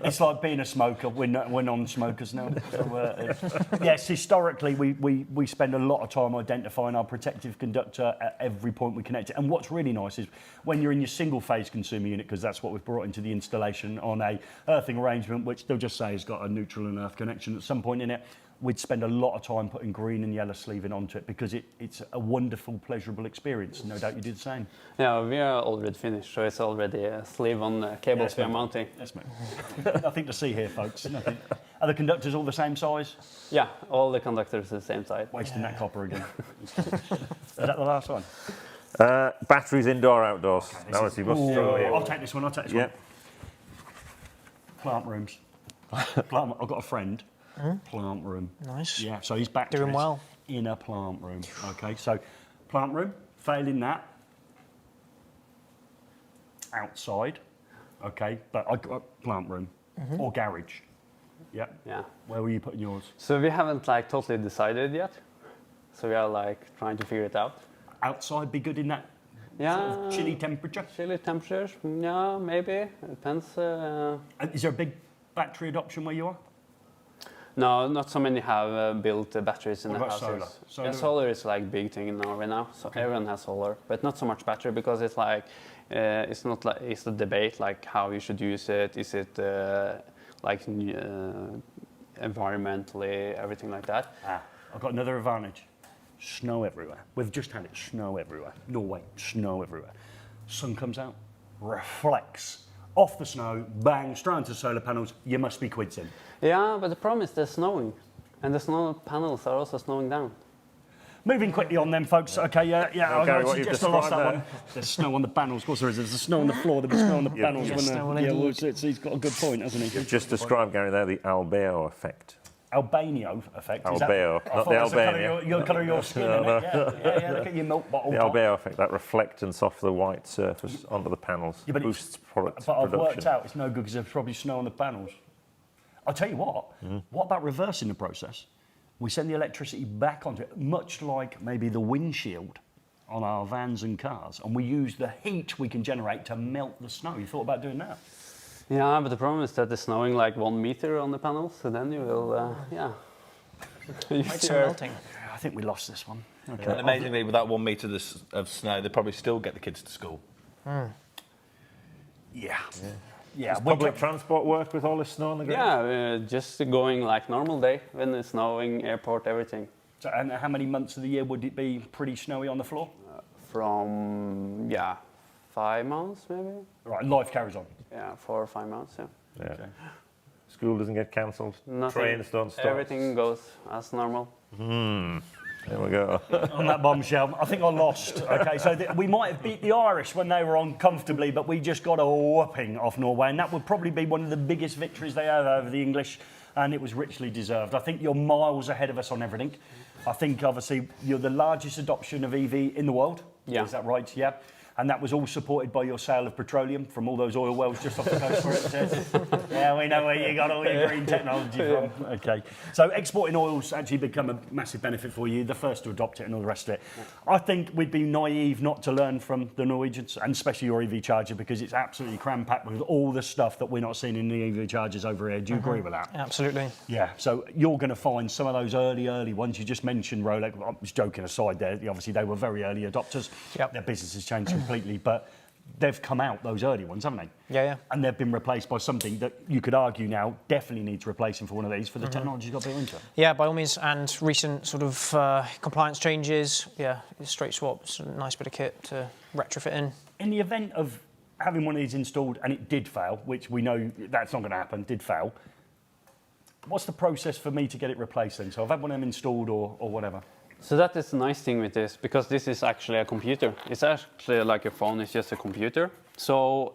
It's like being a smoker. We're non-smokers now. So, yes, historically, we spend a lot of time identifying our protective conductor at every point we connect it. And what's really nice is when you're in your single-phase consumer unit, because that's what we've brought into the installation on a earthing arrangement, which they'll just say has got a neutral and earth connection at some point in it, we'd spend a lot of time putting green and yellow sleeving onto it because it's a wonderful, pleasurable experience. No doubt you do the same. Yeah, we are already finished, so it's already a sleeve on the cables we are mounting. Yes, mate. Nothing to see here, folks. Nothing. Are the conductors all the same size? Yeah, all the conductors are the same size. Wasting that copper again. Is that the last one? Batteries indoor, outdoors. Okay, now you must throw it. I'll take this one. One. Plant rooms. I've got a friend. Plant room. Nice. Yeah, so he's back doing well in a plant room. Okay, so plant room, failing that, outside. Okay, but I got plant room or garage. Yeah. Yeah. Where were you putting yours? So we haven't like totally decided yet. So we are like trying to figure it out. Outside be good in that sort of chilly temperature? Chilly temperatures, yeah, maybe. It depends. Is there a big battery adoption where you are? No, not so many have built batteries in the houses. Solar? Yeah, solar is like big thing in Norway now. So everyone has solar, but not so much battery because it's like it's not like it's the debate like how you should use it. Is it like environmentally everything like that? I've got another advantage. Snow everywhere. We've just had it snow everywhere. Norway, snow everywhere. Sun comes out, reflects off the snow, bang, straight onto solar panels. You must be quids in. Yeah, but the problem is there's snowing, and the snow panels are also snowing down. Moving quickly on then, folks. Okay, Okay, what you've just lost that described one. There's snow on the panels. Of course there is. There's snow on the floor. There's snow on the panels. Yes, Well, he's got a good point, hasn't he? You've just described, Gary, there, the albedo effect. Albano effect. Is Albeo, that, not the Albania. Your colour of your skin, innit? Yeah, look at your milk bottle. The albeo effect, that reflectance off the white surface onto the panels, Yeah, but boosts product But I've production. worked out it's no good because there's probably snow on the panels. I'll tell you what, what about reversing the process? We send the electricity back onto it, much like maybe the windshield on our vans and cars, and we use the heat we can generate to melt the snow. You thought about doing that? Yeah, but the problem is that it's snowing like 1 meter on the panels, so then you will, Make some melting. I think we lost this one. Okay. And amazingly, with that 1 metre of snow, they probably still get the kids to school. Yeah. Does public transport work with all this snow on the ground? Yeah, just going like normal day when it's snowing, airport, everything. So, and how many months of the year would it be pretty snowy on the floor? From 5 months maybe. Right, life carries on. Yeah, 4 or 5 months. Yeah. Yeah. Okay. School doesn't get cancelled. Nothing. Trains don't stop. Everything goes as normal. There we go. On that bombshell, I think I lost. Okay, so we might have beat the Irish when they were on comfortably, but we just got a whooping off Norway, and that would probably be one of the biggest victories they have over the English, and it was richly deserved. I think you're miles ahead of us on everything. I think, obviously, you're the largest adoption of EV in the world. Yeah. Is that right? Yeah. And that was all supported by your sale of petroleum from all those oil wells just off the coast where it says. Yeah, we know where you got all your green technology from. Okay. So exporting oil's actually become a massive benefit for you, the first to adopt it and all the rest of it. I think we'd be naive not to learn from the Norwegians, and especially your EV charger, because it's absolutely cram-packed with all the stuff that we're not seeing in the EV chargers over here. Do you agree with that? Absolutely. Yeah, so you're going to find some of those early ones. You just mentioned Rolex. I was joking aside there. Obviously, they were very early adopters. Yep. Their business has changed completely, but they've come out, those early ones, haven't they? Yeah. And they've been replaced by something that you could argue now definitely needs replacing for one of these for the technology's got built into it. Yeah, by all means, and recent sort of compliance changes. Yeah, straight swap. It's a nice bit of kit to retrofit in. In the event of having one of these installed and it did fail, which we know that's not going to happen, did fail, what's the process for me to get it replaced then? So I've had one of them installed or whatever. So that is the nice thing with this, because this is actually a computer. It's actually like a phone, it's just a computer. So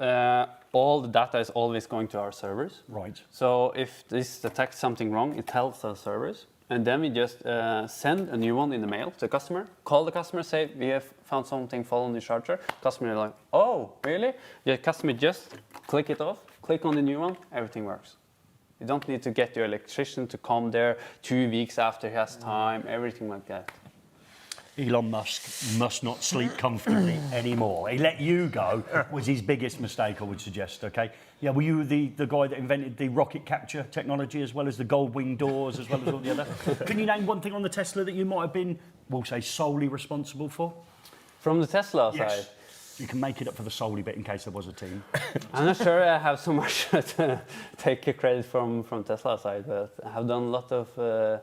all the data is always going to our servers. Right. So if this detects something wrong, it tells our servers. And then we just send a new one in the mail to the customer, call the customer, say, we have found something fall on the charger. Customer is like, oh, really? The customer just click it off, click on the new one, everything works. You don't need to get your electrician to come there 2 weeks after he has time, everything like that. Elon Musk must not sleep comfortably anymore. He let you go was his biggest mistake, I would suggest, okay? Yeah, were you the guy that invented the rocket capture technology as well as the gold wing doors as well as all the other? Can you name one thing on the Tesla that you might have been, we'll say, solely responsible for? From the Tesla side? Yes. You can make it up for the solely bit in case there was a team. I'm not sure I have so much to take credit from Tesla side, but I have done a lot of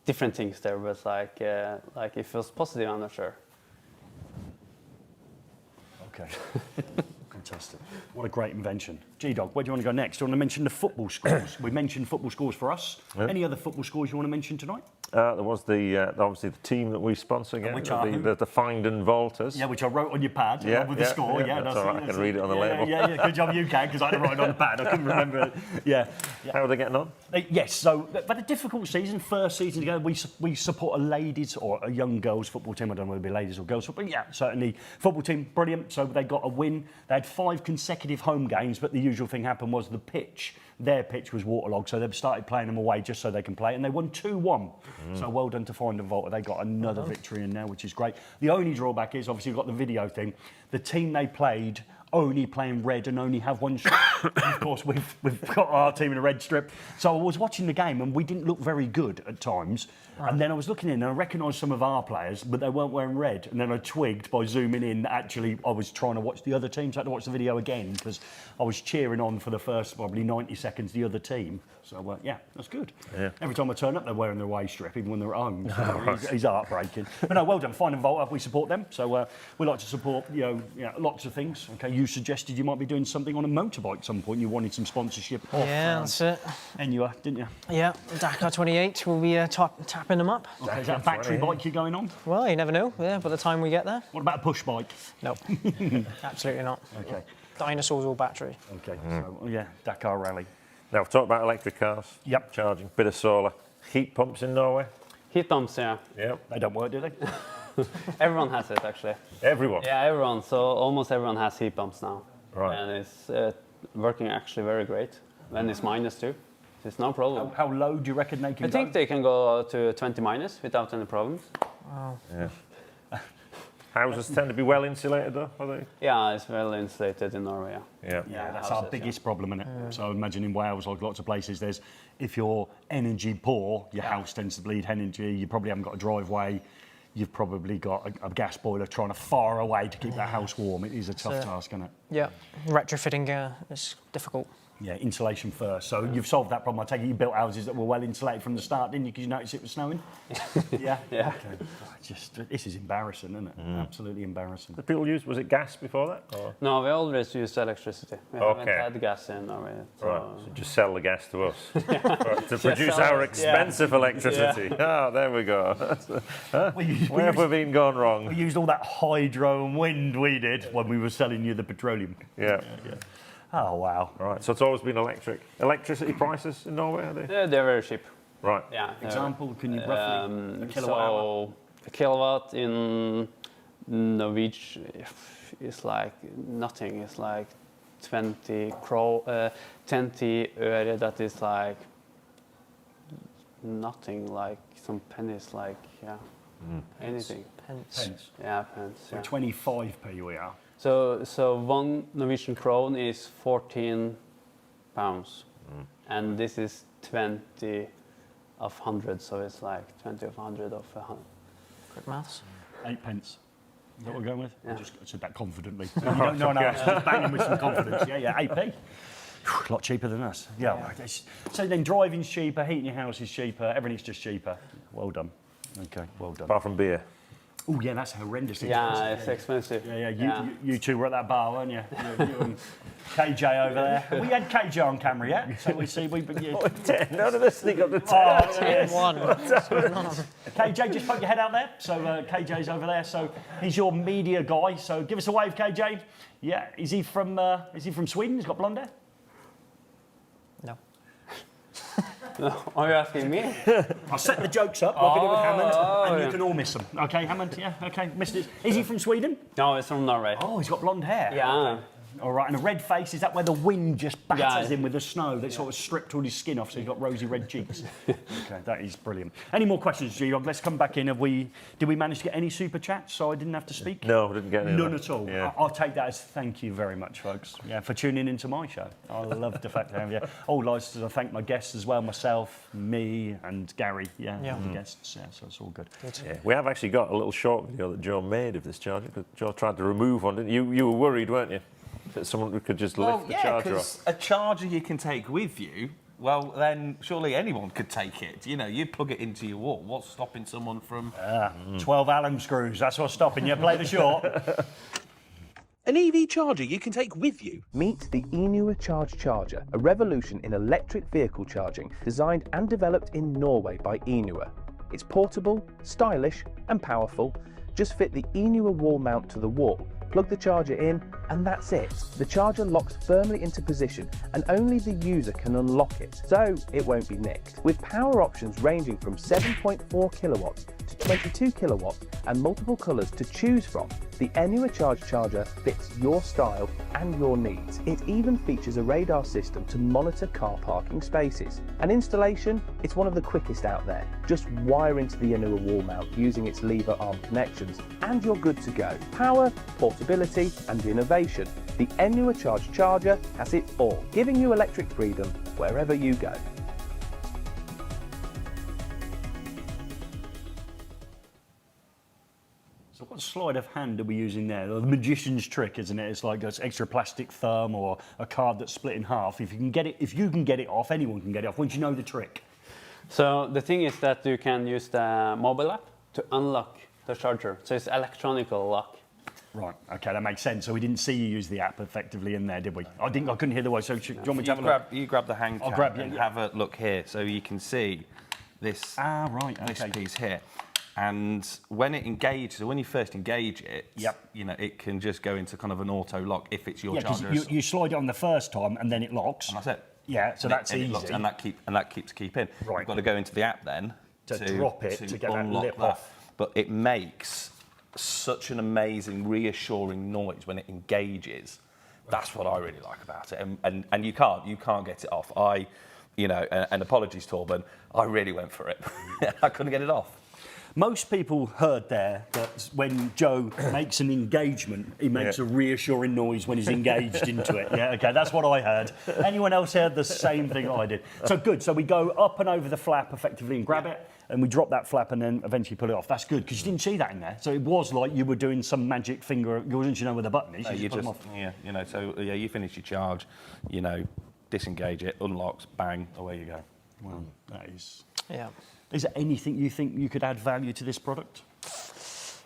different things there. But like if it was positive, I'm not sure. Okay. Fantastic. What a great invention. G-Dog, where do you want to go next? Do you want to mention the football scores? We mentioned football scores for us. Yeah. Any other football scores you want to mention tonight? There was obviously the team that we sponsor again, which are who? the Find and Vaulters. Yeah, which I wrote on your pad with the score. Yeah, that's all right. I can read it on the label. Yeah, good job you can, because I didn't write it on the pad. I couldn't remember it. Yeah. How are they getting on? Yes, so they've had a difficult season. First season together, we support a ladies or a young girls football team. I don't know whether it'd be ladies or girls football, but yeah, certainly football team, brilliant. So they got a win. They had 5 consecutive home games, but the usual thing happened was the pitch. Their pitch was waterlogged, so they've started playing them away just so they can play, and they won 2-1. So well done to Find and Vaulter. They got another victory in now, which is great. The only drawback is, obviously, you've got the video thing. The team they played only playing red and only have one strip. Of course, we've got our team in a red strip. So I was watching the game, and we didn't look very good at times. Right. And then I was looking in, and I recognised some of our players, but they weren't wearing red. And then I twigged by zooming in that actually I was trying to watch the other team, so I had to watch the video again, because I was cheering on for the first probably 90 seconds the other team. So, yeah, that's good. Yeah. Every time I turn up, they're wearing their away strip, even when they're at home. So he's heartbreaking. But no, well done. Find and Vault, we support them. So we like to support, lots of things. Okay, you suggested you might be doing something on a motorbike at some point. You wanted some sponsorship. Yeah, that's it. Enua, didn't you? Yeah, Dakar 28, we'll be tapping them up. Okay, is that a battery bike you're going on? Well, you never know, by the time we get there. What about a push bike? No, absolutely not. Okay. Dinosaurs all battery. Okay, so, Dakar Rally. Now, we've talked about electric cars. Yep. Charging, bit of solar. Heat pumps in Norway. Heat pumps, yeah. Yep. They don't work, do they? Everyone has it actually. Everyone. Yeah, everyone. So almost everyone has heat pumps now. Right. And it's working actually very great. When it's -2, it's no problem. How low do you reckon they can I think go? they can go to 20 minus without any problems. Yeah. Houses tend to be well insulated, though, are they? Yeah, it's well insulated in Norway. Yeah. Yeah. Yeah, that's houses, our biggest problem, isn't it? So I imagine in Wales, like lots of places, there's if you're energy poor, your house tends to bleed energy. You probably haven't got a driveway. You've probably got a gas boiler trying to fire away to keep that house warm. It is a tough task, isn't it? Yeah, retrofitting is difficult. Yeah, insulation first. So you've solved that problem. I take it you built houses that were well insulated from the start, didn't you? Because you noticed it was snowing. Yeah. Yeah. Okay. This is embarrassing, isn't it? Absolutely embarrassing. The people used, was it gas before that? Or? No, we always use electricity. We haven't had gas in Norway. So Right, so just sell the gas to us right, to produce our expensive electricity. Oh, there we go. Where have we been gone wrong? We used all that hydro and wind we did when we were selling you the petroleum. Yeah. Oh, wow. Right, so it's always been electric. Electricity prices in Norway, are they? yeah, they're very cheap. Right. Yeah. Example, can you roughly, a kilowatt hour? So a kilowatt in Norwegian is like nothing. It's like 20 øre. That is like nothing. Like some pennies. Like anything. Pence. Pence. Yeah, pence. So Yeah. 25p we are. So 1 Norwegian krone is 14 pounds, and this is 20 of 100. So it's like 20 of 100 of 100. Quick maths. 8 pence. Is that what we're going with? Yeah. I just said that confidently. You don't know, just banging with some confidence. Yeah, 8p. A lot cheaper than us. Yeah. So then driving's cheaper, heating your house is cheaper, everything's just cheaper. Well done. Okay, well done. Apart from beer. Oh, yeah, that's horrendously Yeah, expensive. it's expensive. Yeah. You two were at that bar, weren't you? You and KJ over there. We had KJ on camera, yeah? So we see, None of us think of the Oh, yes. One. KJ, just poke your head out there. So KJ's over there. So he's your media guy. So give us a wave, KJ. Yeah, is he from Sweden? He's got blonde hair. No. Are you asking me? I'll set the jokes up like I did with Hammond, and you can all miss them. Okay, Hammond? Yeah, okay, missed it. Is he from Sweden? No, it's from Norway. Oh, he's got blonde hair. Yeah. All right, and a red face, is that where the wind just batters Yeah. him with the snow that sort of stripped all his skin off so he's got rosy red cheeks? Okay, that is brilliant. Any more questions, G-Dog? Let's come back in. Did we manage to get any super chats so I didn't have to speak? No, we didn't get any. None at all. Yeah. I'll take that as thank you very much, folks. Yeah, for tuning into my show. I love the fact to have you. All licenses, I thank my guests as well, myself, me, and Gary. Yeah. The guests. Yeah, so it's all good. Yeah. We have actually got a little short video that Joe made of this charger, because Joe tried to remove one, didn't you? You were worried, weren't you? That someone could just lift the charger off. A charger you can take with you, well, then surely anyone could take it. You know, you plug it into your wall. What's stopping someone from... 12 Allen screws, that's what's stopping you. Play the short. An EV charger you can take with you. Meet the Enua Charge Charger, a revolution in electric vehicle charging, designed and developed in Norway by Enua. It's portable, stylish and powerful. Just fit the Enua wall mount to the wall, plug the charger in, and that's it. The charger locks firmly into position and only the user can unlock it, so it won't be nicked. With power options ranging from 7.4 kilowatts to 22 kilowatts and multiple colours to choose from, the Enua Charge Charger fits your style and your needs. It even features a radar system to monitor car parking spaces. And installation, it's one of the quickest out there. Just wire into the Enua wall mount using its lever arm connections and you're good to go. Power, portability and innovation. The Enua Charge Charger has it all, giving you electric freedom wherever you go. So what sleight of hand are we using there? The magician's trick, isn't it? It's like this extra plastic thumb or a card that's split in half. If you can get it off, anyone can get it off once you know the trick. So the thing is that you can use the mobile app to unlock the charger. So it's electronic lock. Right, okay, that makes sense. So we didn't see you use the app effectively in there, did we? I couldn't hear the voice, so do you want me to have a look? You grab the hand I'll cap grab it, and yeah. have a look here, so you can see this, Right, this okay. piece here. And when it engages, so when you first engage it, Yep. you know, it can just go into kind of an auto lock if it's your Yeah, because charger. you slide it on the first time and then it locks. And that's it. Yeah, so that's easy. And that keeps keeping. Right. You've got to go into the app then To drop it, to get that unlock lip that. off. But it makes such an amazing, reassuring noise when it engages. That's what I really like about it, and you can't get it off. And apologies, Torben, I really went for it. I couldn't get it off. Most people heard there that when Joe makes an engagement, he makes a reassuring noise when he's engaged into it. Yeah, okay, that's what I heard. Anyone else heard the same thing I did? So good. So we go up and over the flap effectively and grab it, and we drop that flap and then eventually pull it off. That's good because you didn't see that in there. So it was like you were doing some magic finger. You didn't know where the button is. You you finish your charge, disengage it, unlocks, bang, away you go. Well, that is. Yeah. Is there anything you think you could add value to this product? A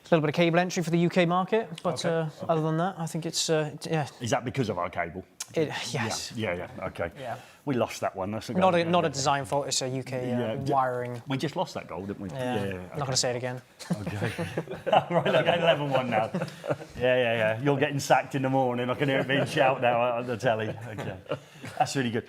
little bit of cable entry for the UK market, but other than that, I think it's yeah. Is that because of our cable? Yes. Yeah. Okay. Yeah. We lost that one. That's Not a design fault. It's a UK wiring. We just lost that goal, didn't we? Yeah. Okay. I'm not going to say it again. Okay. Right, okay, level one now. Yeah. You're getting sacked in the morning. I can hear it being shouted now on the telly. Okay. That's really good.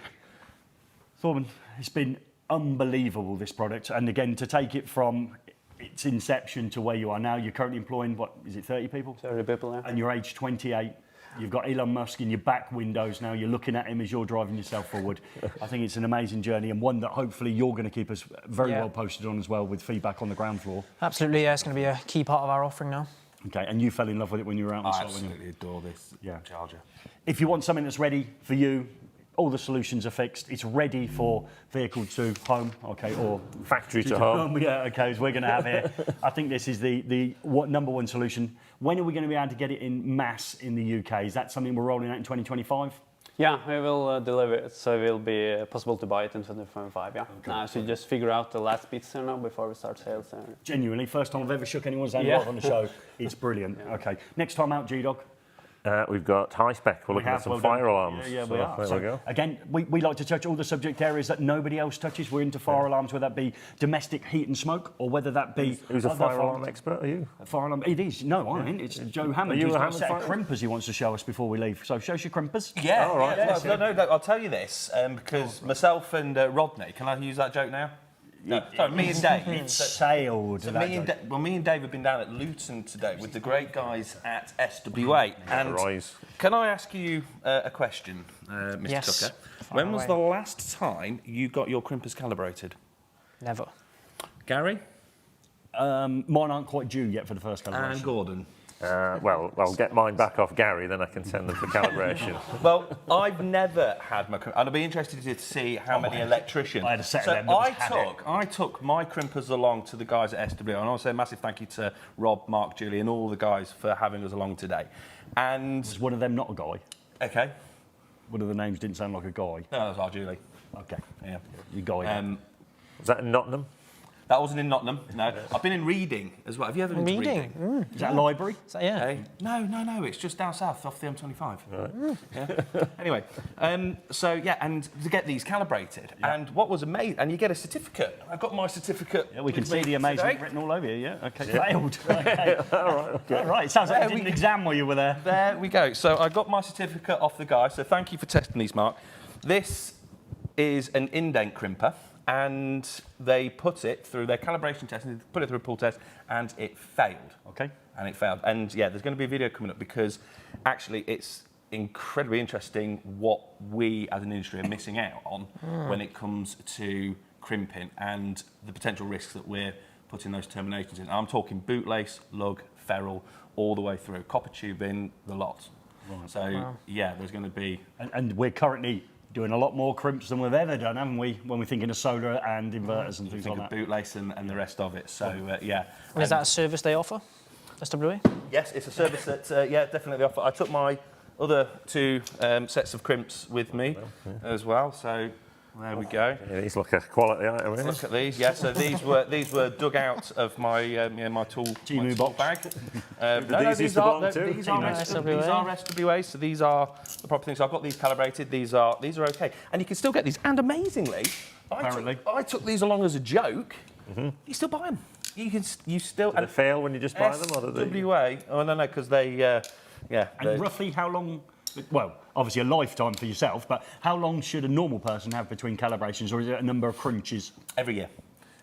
Torben, it's been unbelievable, this product. And again, to take it from its inception to where you are now, you're currently employing, what, is it 30 people? 30 people, yeah. And you're age 28. You've got Elon Musk in your back windows now. You're looking at him as you're driving yourself forward. I think it's an amazing journey and one that hopefully you're going to keep us very well posted on as well with feedback on the ground floor. Absolutely, yeah. It's going to be a key part of our offering now. Okay, and you fell in love with it when you were out on I site, absolutely adore this charger. If you want something that's ready for you, all the solutions are fixed. It's ready for vehicle to home, okay, or Factory to home. Yeah, okay, as we're going to have here. I think this is the number one solution. When are we going to be able to get it in mass in the UK? Is that something we're rolling out in 2025? Yeah, we will deliver it, so it will be possible to buy it in 2025, yeah. Okay. So you just figure out the last bits now before we start sales. Genuinely, first time I've ever shook anyone's hand Yeah. live on the show. It's brilliant. Yeah. Okay, next time out, G-Dog. We've got high spec. We're looking at some fire alarms. Yeah, so we are. There So we go. again, we like to touch all the subject areas that nobody else touches. We're into fire alarms, whether that be domestic heat and smoke, or whether that be... Who's a other fire alarm expert? Are you? Fire alarm. It is. No, I ain't. It's Joe Hammond. Are you He's a got a Hammond set of fire- crimpers he wants to show us before we leave. So show us your crimpers. Yeah, all right. Well, no, I'll tell you this, because myself and Rodney, can I use that joke now? No, sorry, me and Dave. It's sailed. So me and Dave have been down at Luton today with the great guys at SWA. And Rise. can I ask you a question, Mr. Yes. Tucker? Fire When was away. the last time you got your crimpers calibrated? Never. Gary? Mine aren't quite due yet for the first calibration. And Gordon? Well, I'll get mine back off Gary, then I can send them for calibration. Well, I've never had my crimpers, and I'd be interested to see how many electricians. I had a set of so them that was had it. I took my crimpers along to the guys at SWA, and I want to say a massive thank you to Rob, Mark, Julie, and all the guys for having us along today. And Was one of them not a guy? okay, One of the names didn't sound like a guy. no, that was our Julie. Okay, Yeah. you guy. Was that in Nottingham? That wasn't in Nottingham. No, I've been in Reading as well. Have you ever been to Reading? Reading? Is that a library? So, yeah. Hey. No, it's just down south off the M25. Right. Yeah. Anyway, so yeah, and to get these calibrated, and what was amazing, and you get a certificate. I've got my certificate. Yeah, we can with see me the amazement today. written all over you, yeah? Okay, failed. Okay. All right, okay. All right, it sounds like you did an exam while you were there. There we go. So I got my certificate off the guy. So thank you for testing these, Mark. This is an indent crimper, and they put it through their calibration test, and they put it through a pull test, and it failed. Okay. And it failed. And yeah, there's going to be a video coming up because actually it's incredibly interesting what we as an industry are missing out on when it comes to crimping and the potential risks that we're putting those terminations in. I'm talking bootlace, lug, ferrule, all the way through, copper tubing, the lot. Right. So yeah, there's going to be... And we're currently doing a lot more crimps than we've ever done, haven't we, when we're thinking of solar and inverters and things think like of that. bootlace and the rest of it. So yeah. And is that a service they offer? SWA? Yes, it's a service that yeah, definitely they offer. I took my other two sets of crimps with me as well. So there we go. Yeah, these look a quality item, really. Look at these. Yeah, so these were dug out of my my tool Timu bag. These used to belong to? These are SWA. So these are the proper things. So I've got these calibrated. These are okay, and you can still get these. And amazingly, I took these along as a joke. You still buy them. You still. Do they fail when you just buy them, or do they? SWA. Oh no, because they. Yeah. And roughly how long Well, obviously a lifetime for yourself, but how long should a normal person have between calibrations, or is it a number of crunches? Every year.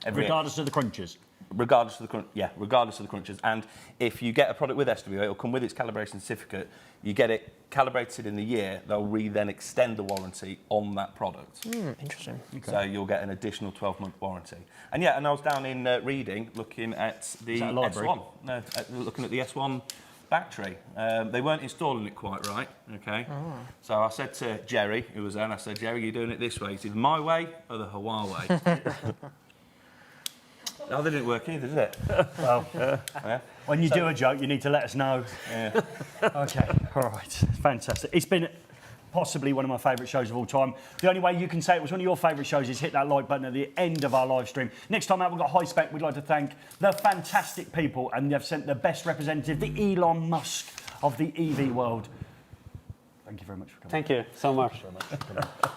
Every year. Regardless of the crunches? Regardless of the crunches. And if you get a product with SWA, it'll come with its calibration certificate. You get it calibrated in the year, they'll then extend the warranty on that product. Interesting. Okay. So you'll get an additional 12-month warranty. And yeah, and I was down in Reading looking at the S1. No, looking at the S1 battery. They weren't installing it quite right, okay? So I said to Jerry, who was there, and I said, Jerry, you're doing it this way. He said, my way or the Huawei? No, they didn't work either, did it? Well, when you do a joke, you need to let us know. Yeah. Okay, all right, fantastic. It's been possibly one of my favourite shows of all time. The only way you can say it was one of your favourite shows is hit that like button at the end of our live stream. Next time out, we've got High Spec. We'd like to thank the fantastic people, and they've sent the best representative, the Elon Musk of the EV world. Thank you very much for coming. Thank you so much.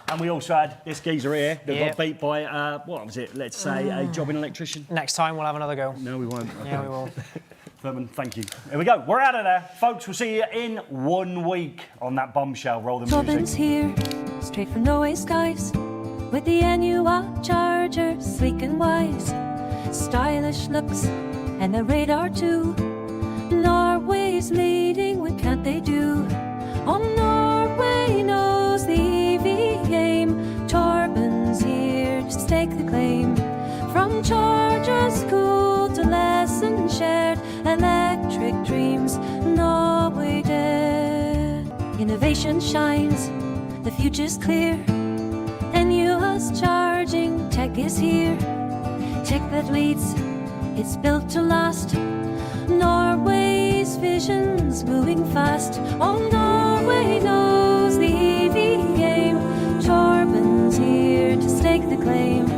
And we also had this geezer here that got beat by, what was it, let's say, a jobbing electrician. Next time we'll have another go. No, we won't. Yeah, we will. Thurman, thank you. Here we go. We're out of there. Folks, we'll see you in 1 week on that bombshell. Roll the Torben's music. here, straight from Norway skies, with the Enua charger, sleek and wise. Stylish looks and the radar too. Norway's leading, what can't they do? Oh, Norway knows the EV game. Torben's here to stake the claim. From charger school to lesson shared, electric dreams, Norway dare. Innovation shines, the future's clear. Enua's charging tech is here. Tech that leads, it's built to last. Norway's vision's moving fast. Oh, Norway knows the EV game. Torben's here to stake the claim.